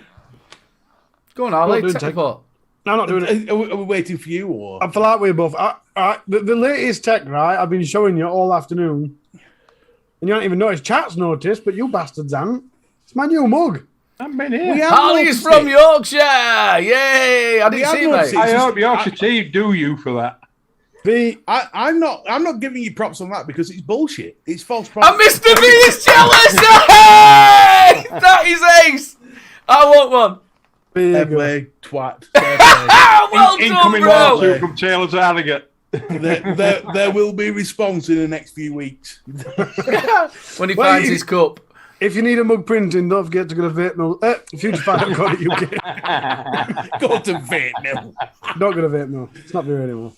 Go on, Harley. doing Tech tech. Report. No, I'm not doing it. Are we waiting for you, or? I feel like we're both. The latest tech, right? I've been showing you all afternoon. And you haven't even noticed. Chat's noticed, but you bastards haven't. It's my new mug. I've been here. Harley is from Yorkshire. Yay! I didn't see it, mate. I hope Yorkshire tea do you for that. I'm not giving you props on that because it's bullshit. It's false And promise. Mr. B is jealous. Hey! That is ace. I want one. Big. Fairplay, twat. Well Incoming done, lawsuit bro. from Taylor's Harrogate. there will be response in the next few weeks. When he finds his cup. If you need a mug printing, don't forget to go to Vapemill. Future5.co.uk. Go to Vapemill. Don't go to Vapemill. It's not there anymore.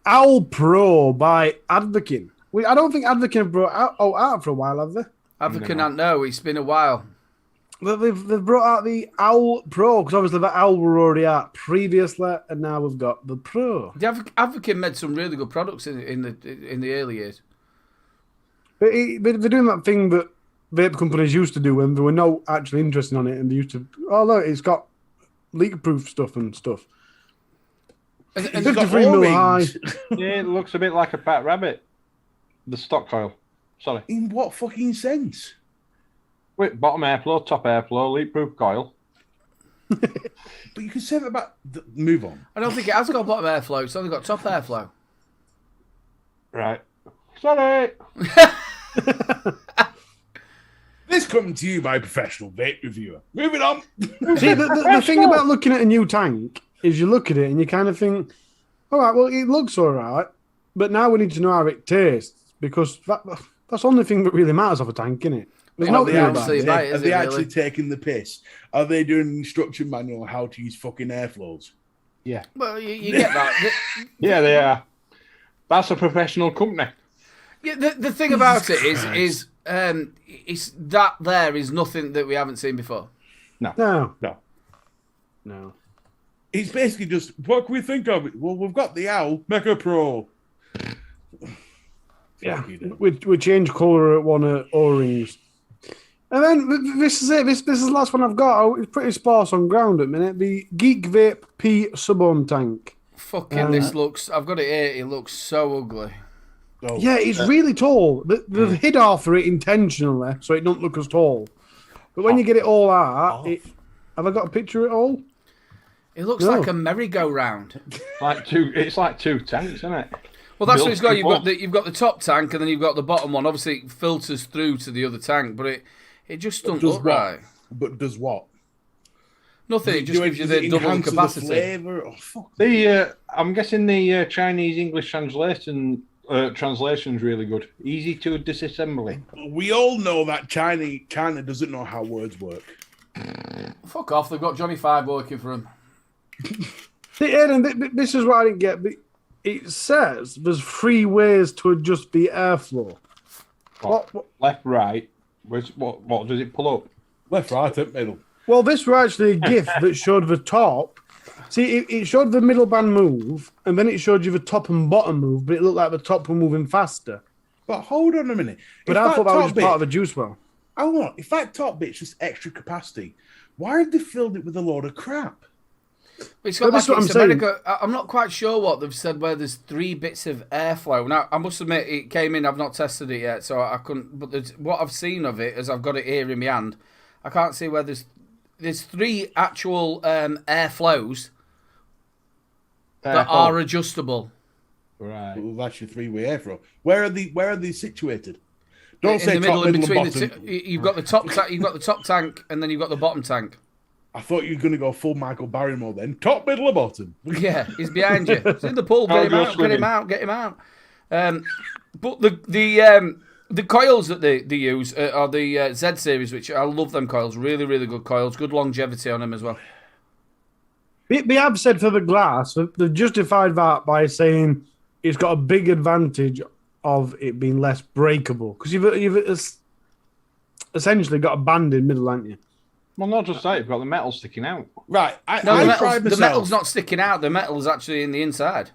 Owl Pro by Advokin. I don't think Advokin have brought out for a while, have they? Advocate, no, it's been a while. They've brought out the Owl Pro because obviously the Owl were already out previously, and now we've got the Pro. The Advocate made some really good products in the early years. But they're doing that thing that vape companies used to do when they were no actually interested on it, and they used to. Oh look, it's got leak-proof stuff and stuff. It's 53 mil high. Yeah, it looks a bit like a fat rabbit. The stock coil. Sorry. In what fucking sense? Wait, bottom airflow, top airflow, leak-proof coil. But you can say that about. Move on. I don't think it has got bottom airflow. It's only got top airflow. Right. Sorry. This coming to you by a professional vape reviewer. Moving on. See, the thing about looking at a new tank is you look at it and you kind of think, all right, well, it looks all right, but now we need to know how it tastes because that's the only thing that really matters of a tank, isn't it? There's Are nothing they about it. actually, actually taking the piss? Are they doing an instruction manual on how to use fucking airflows? Yeah. Well, you get that. Yeah, they are. That's a professional company. Yeah, the thing about it is that there is nothing that we haven't seen before. No. It's basically just, what can we think of it? Well, we've got the Owl Mecha Pro. Yeah. We change colour at one of O-rings. And then this is it. This is the last one I've got. It's pretty sparse on ground at the minute. The Geek Vape P Suborn tank. Fucking this looks. I've got it here. It looks so ugly. Oh, Yeah, it's really tall. They've hid half for it intentionally so it don't look as tall. But when you get it all out, Have I got a picture at all? It looks No. like a merry-go-round. It's like two tanks, isn't it? Well, that's what it's got. Built You've got the top tank, and then you've got the bottom one. Obviously, it filters through to the other tank, but it just doesn't Does look what? right. But does what? Nothing. It just gives you the double enhance capacity. The flavour? Oh, fuck. I'm guessing the Chinese English translation's really good. Easy to disassemble. We all know that China doesn't know how words work. Fuck off. They've got Johnny Five working for them. See, Aidan, this is what I didn't get. It says there's 3 ways to adjust the airflow. What? Left, right. What does it pull up? Left, right, up, middle. Well, this was actually a GIF that showed the top. See, it showed the middle band move, and then it showed you the top and bottom move, but it looked like the top were moving faster. But hold on a minute. But I thought that was just part of the juice well. Hold on. If that top bit's just extra capacity, why have they filled it with a load of crap? It's got that's like what it's I'm saying. America. I'm not quite sure what they've said where there's 3 bits of airflow. Now, I must admit, it came in. I've not tested it yet, so I couldn't. But what I've seen of it, as I've got it here in my hand, I can't see where there's 3 actual airflows that are adjustable. Right. Well, that's your 3-way airflow. Where are they situated? Don't In say the middle, top, in middle, between and the bottom. you've got the top. You've got the top tank, and then you've got the bottom tank. I thought you were going to go full Michael Barrymore then. Top, middle, or bottom? Yeah, he's behind you. He's in the pool. Get him out. Get him out. Get him out. But the coils that they use are the Z series, which I love them coils. Really, really good coils. Good longevity on them as well. They have said for the glass, they've justified that by saying it's got a big advantage of it being less breakable. Because you've essentially got a band in middle, haven't you? Well, not just that, you've got the metal sticking out. Right. No, pride the myself. metal's not sticking out. The metal's actually in the inside.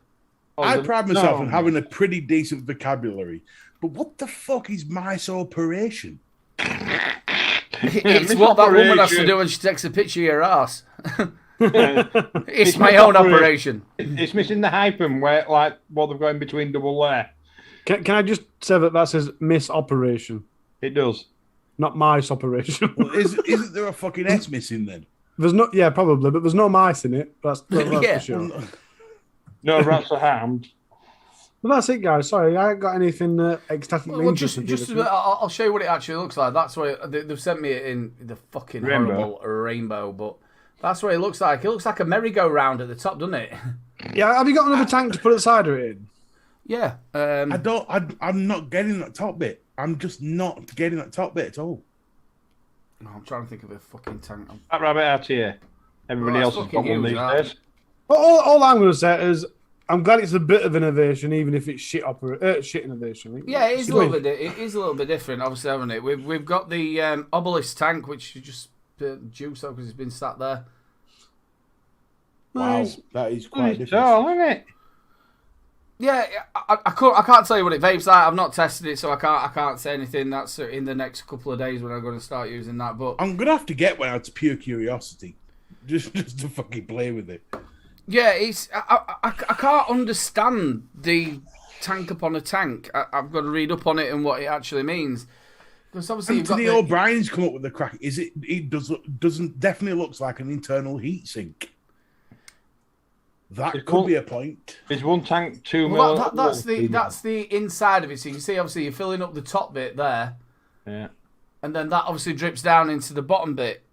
I pride myself on having a pretty decent vocabulary. But what the fuck is misoperation? It's what that woman has to do when she takes a picture of your ass. It's my own operation. It's missing the hyphen where, like, what they've got in between double layer. Can I just say that says miss operation, It does. not mice operation? Well, isn't there a fucking S missing then? There's not, yeah, probably, but there's no mice in it. That's Yeah. for sure. No rats are harmed. But that's it, guys. Sorry, I ain't got anything ecstatically Well, just interesting. I'll show you what it actually looks like. That's what they've sent me it in the fucking horrible rainbow, but that's what it looks like. It looks like a merry-go-round at the top, doesn't it? Yeah, have you got another tank to put at the side of it in? Yeah. I'm not getting that top bit. I'm just not getting that top bit at all. No, I'm trying to think of a fucking tank. That rabbit out here. Everybody Well, else that's has got fucking one these huge, that. days. But all I'm going to say is I'm glad it's a bit of innovation, even if it's shit innovation. Yeah, it is a little bit. It is a little bit different, obviously, haven't it? We've got the obelisk tank, which is just juice up because it's been sat there. Wow, Nice. that is quite It's different. all, isn't it? Yeah, I can't tell you what it vapes like. I've not tested it, so I can't say anything. That's in the next couple of days when I'm going to start using that. But I'm gonna have to get one out of pure curiosity, just to fucking play with it. yeah, it's I can't understand the tank upon a tank. I've got to read up on it and what it actually means. Because obviously you've got Anthony O'Brien's come up with the crack. It doesn't definitely looks like an internal heat sink. That could be a point. Is one tank 2 well, mil? that's the inside of it. So you can see obviously you're filling up the top bit there, Yeah. and then that obviously drips down into the bottom bit.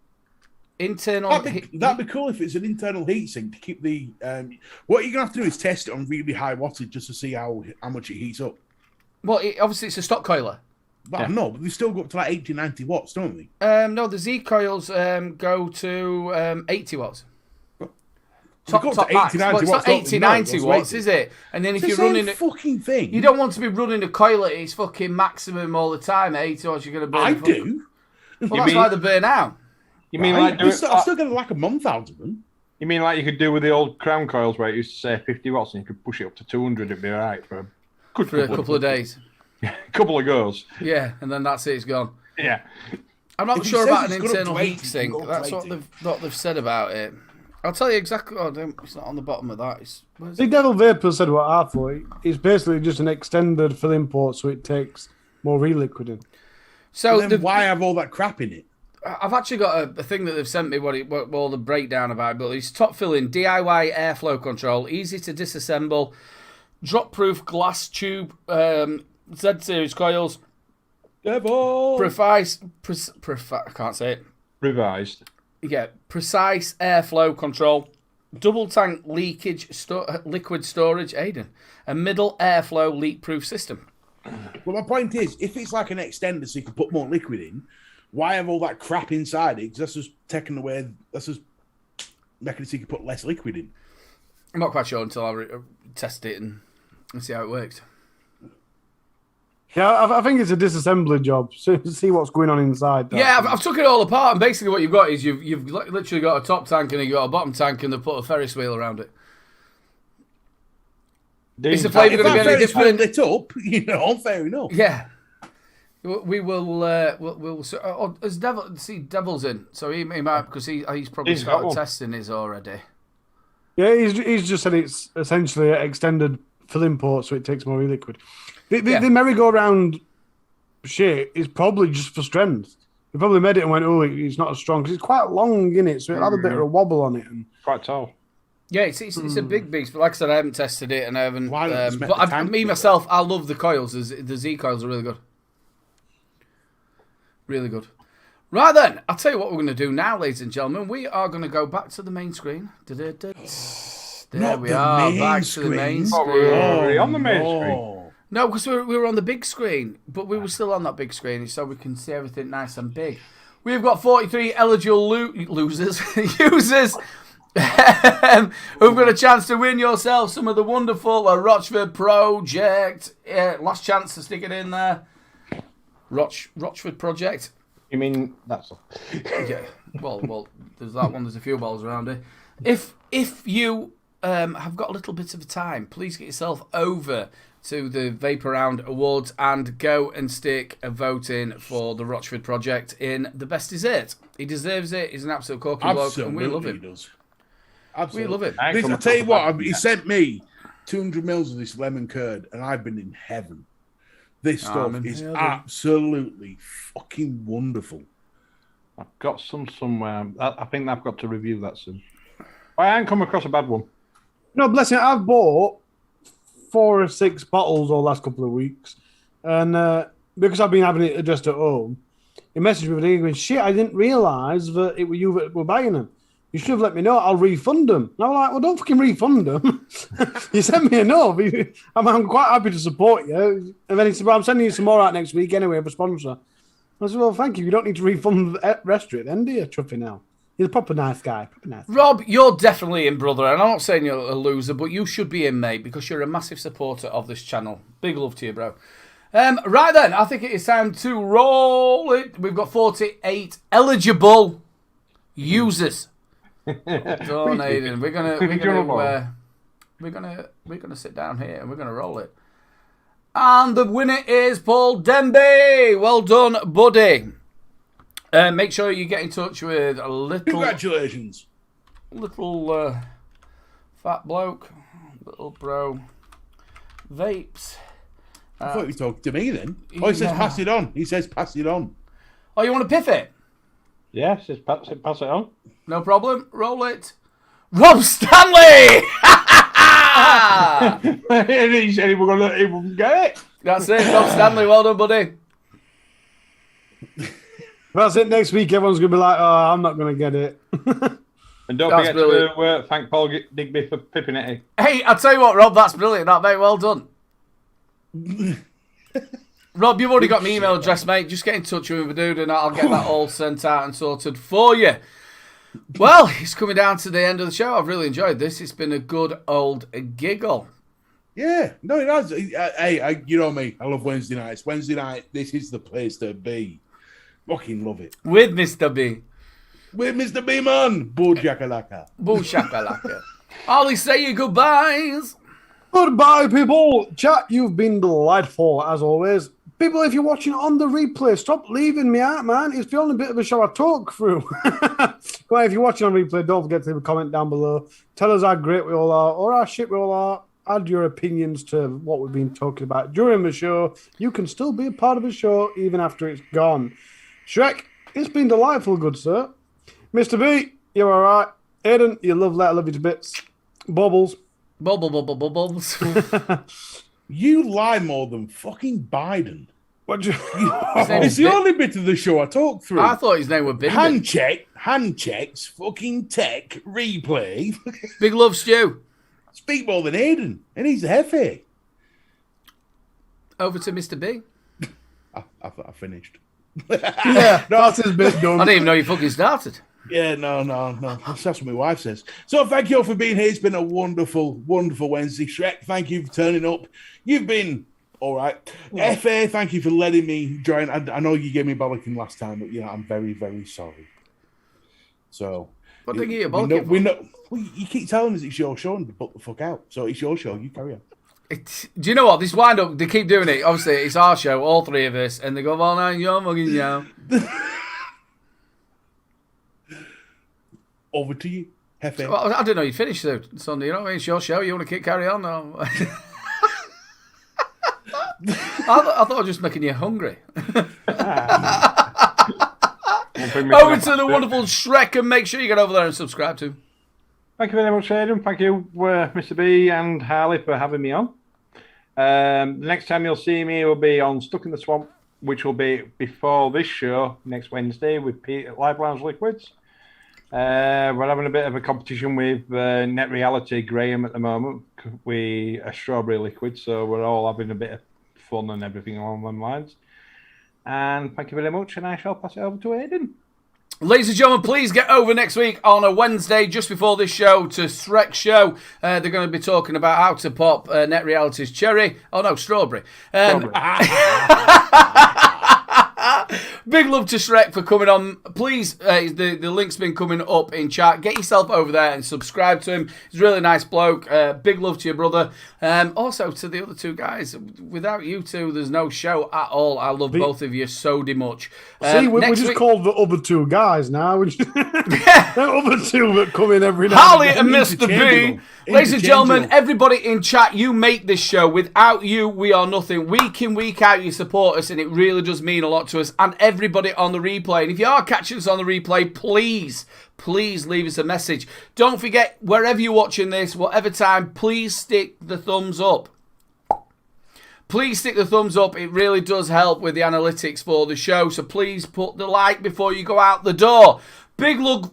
Internal. That'd be cool if it's an internal heat sink to keep the. What you're gonna have to do is test it on really high wattage just to see how much it heats up. Well, obviously it's a stock coiler. But Yeah. no, but they still go up to like 80, 90 watts, don't they? No, the Z coils go to 80 watts. They go up to 80, 90 Well, it's watts, not don't 80, they? No, 90 that's watts, weighted. is it? And then if It's you're the running same it, fucking thing. you don't want to be running a coil at its fucking maximum all the time, 80 watts. You're going to burn. I do. Well, that's why they burn out. You mean Right? like do I'm it, still getting like a month out of them. you mean like you could do with the old crown coils where it used to say 50 watts and you could push it up to 200, it'd be all right for For a couple of days. couple of goes. Yeah, and then that's it, it's gone. Yeah. I'm not If it sure says about an it's gone up internal to 80, heat sink. it can go up That's to what 80. they've said about it. I'll tell you exactly. Oh, it's not on the bottom of that. Where's The it? Devil Vapor said what I thought. It's basically just an extended filling port, so it takes more re-liquid in. So Then why have all that crap in it? I've actually got a thing that they've sent me, all the breakdown about it, but it's top filling, DIY airflow control, easy to disassemble, drop-proof glass tube, Z-series coils, Devil. I can't say it. Revised. Yeah, precise airflow control, double tank leakage liquid storage, Aiden, a middle airflow leak-proof system. Well, my point is, if it's like an extender so you can put more liquid in, why have all that crap inside it? Because that's just taking away, that's just making it so you can put less liquid in. I'm not quite sure until I test it and see how it works. Yeah, I think it's a disassembly job. So to see what's going on inside. Yeah, I've took it all apart, and basically what you've got is you've literally got a top tank and you've got a bottom tank, and they've put a Ferris wheel around it. Is the flavour going to be any different? Lit up, fair enough. Yeah. We will. As Devil's in, so he might, because he's probably started testing his already. Yeah, he's just said it's essentially an extended filling port, so it takes more liquid. The merry-go-round shit is probably just for strength. They probably made it and went, it's not as strong, because it's quite long, in it, so it'll have a bit of a wobble on it. And quite tall. Yeah, it's a big beast, but like I said, I haven't tested it, and I haven't. But myself, I love the coils. The Z coils are really good. Really good. Right then, I'll tell you what we're going to do now, ladies and gentlemen. We are going to go back to the main screen. There we are, back to the main screen. We're on the main screen. No, because we were on the big screen, but we were still on that big screen, so we can see everything nice and big. We've got 43 eligible users who've got a chance to win yourself some of the wonderful Rochford Project. Last chance to stick it in there. Rochford Project. You mean that's all? Yeah. Well, there's that one. There's a few balls around it. If you have got a little bit of time, please get yourself over to the Vape Around Awards and go and stick a vote in for the Rochford Project in the best dessert. He deserves it. He's an absolute corking bloke, and we love him. He does. Absolutely. We love it. I'll tell you what, he sent me 200 mils of this lemon curd, and I've been in heaven. This stuff is absolutely fucking wonderful. I've got some somewhere. I think I've got to review that soon. I haven't come across a bad one. No, bless you. I've bought 4 or 6 bottles over the last couple of weeks, and because I've been having it addressed at home, he messaged me going, "Shit, I didn't realise that it were you that were buying them. You should have let me know. I'll refund them." And I was like, "Well, don't fucking refund them." You sent me a note. I'm quite happy to support you. And then he said, "Well, I'm sending you some more out next week anyway for sponsor." I said, "Well, thank you. You don't need to refund the rest of it then, do you, Truffy now?" He's a proper nice guy. Rob, you're definitely in, brother. And I'm not saying you're a loser, but you should be in, mate, because you're a massive supporter of this channel. Big love to you, bro. Right then, I think it is time to roll it. We've got 48 eligible users. Donating. We're gonna sit down here and we're gonna roll it. And the winner is Paul Denby. Well done, buddy. Make sure you get in touch with a little. Congratulations. Little fat bloke, little bro. Vapes. I thought you were talking to me then. Oh, he says pass it on. He says pass it on. Oh, you want to piff it? Yeah, just pass it on. No problem. Roll it. Rob Stanley! He said he was going to let him get it. That's it. Rob Stanley. Well done, buddy. That's it. Next week, everyone's going to be like, "Oh, I'm not going to get it." And don't forget to thank Paul Digby for pipping it. Hey, I'll tell you what, Rob, that's brilliant. That, mate, well done. Rob, you've already got my email address, mate. Just get in touch with me, dude, and I'll get that all sent out and sorted for you. Well, it's coming down to the end of the show. I've really enjoyed this. It's been a good old giggle. Yeah, no, it has. Hey, you know me. I love Wednesday nights. Wednesday night, this is the place to be. Fucking love it. With Mr. B. With Mr. B, man. Boo shakalaka. Boo shakalaka. Ollie, say your goodbyes. Goodbye, people. Chat, you've been delightful, as always. People, if you're watching on the replay, stop leaving me out, man. It's the only bit of a show I talk through. Well, if you're watching on replay, don't forget to leave a comment down below. Tell us how great we all are, or how shit we all are. Add your opinions to what we've been talking about during the show. You can still be a part of the show, even after it's gone. Shrek, It's been delightful, good sir. Mr. B, you're all right. Aiden, you love that. I love you to bits. Bubbles. Bubbles. You lie more than fucking Biden. What do you... It's the only bit of the show I talk through. I thought his name was Bin. Hand checks, fucking tech, replay. Big love, Stu. Speak more than Aiden, and he's heavy. Over to Mr. B. I thought I finished. Yeah, that's his bit done. I didn't even know you fucking started. Yeah, no. That's what my wife says. So thank you all for being here. It's been a wonderful, wonderful Wednesday. Shrek, thank you for turning up. You've been all right. Yeah. FA, thank you for letting me join. I know you gave me bollocking last time, but I'm very, very sorry. So What did you get bollocking? We know. Well, you keep telling us it's your show and put the fuck out. So it's your show. You carry on. Do you know what? This wind up, they keep doing it. Obviously, it's our show, all three of us, and they go, well, now you're fucking young. Over to you, Hefe. Well, I didn't know you'd finish though, Sunday. You know, it's your show. You want to carry on? No. I thought I was just making you hungry. Over to the wonderful Shrek, and make sure you get over there and subscribe to. Thank you very much, Aidan. Thank you, Mr. B and Harley, for having me on. The next time you'll see me will be on Stuck in the Swamp, which will be before this show next Wednesday with Pete at Live Lounge Liquids. We're having a bit of a competition with Net Reality Graham at the moment. We are strawberry liquid, so we're all having a bit of fun and everything along them lines. And thank you very much, and I shall pass it over to Aidan. Ladies and gentlemen, please get over next week on a Wednesday, just before this show, to Shrek Show. They're going to be talking about how to pop Net Reality's cherry. Oh, no, strawberry. Big love to Shrek for coming on. Please, the link's been coming up in chat. Get yourself over there and subscribe to him. He's a really nice bloke. Big love to your brother. Also to the other two guys. Without you two, there's no show at all. I love both of you so much. See, we just called the other two guys now. The other two that come in every night. Harley and Mr. B. Ladies and gentlemen, everybody in chat, you make this show. Without you, we are nothing. Week in, week out, you support us, and it really does mean a lot to us. And everybody on the replay. And if you are catching us on the replay, please leave us a message. Don't forget, wherever you're watching this, whatever time, please stick the thumbs up. Please stick the thumbs up. It really does help with the analytics for the show. So please put the like before you go out the door. Big love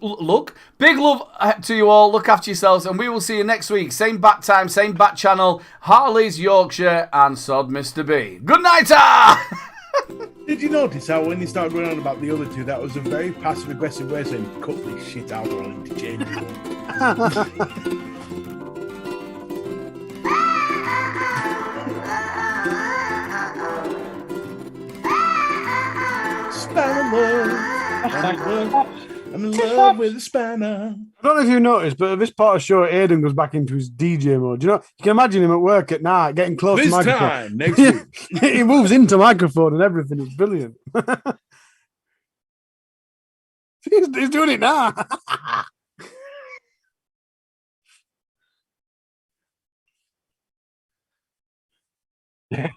to you all. Look after yourselves, and we will see you next week. Same bat time, same bat channel. Harley's Yorkshire and Sod Mr. B. Good night. Did you notice how when you started going on about the other two, that was a very passive-aggressive way of saying, cut this shit out, we're all interchangeable. I'm in love with a spanner. I don't know if you noticed, but at this part of the show, Aidan goes back into his DJ mode. You can imagine him at work at night, getting close to microphone. Time, next week. He moves into microphone and everything. It's brilliant. He's doing it now. Yeah.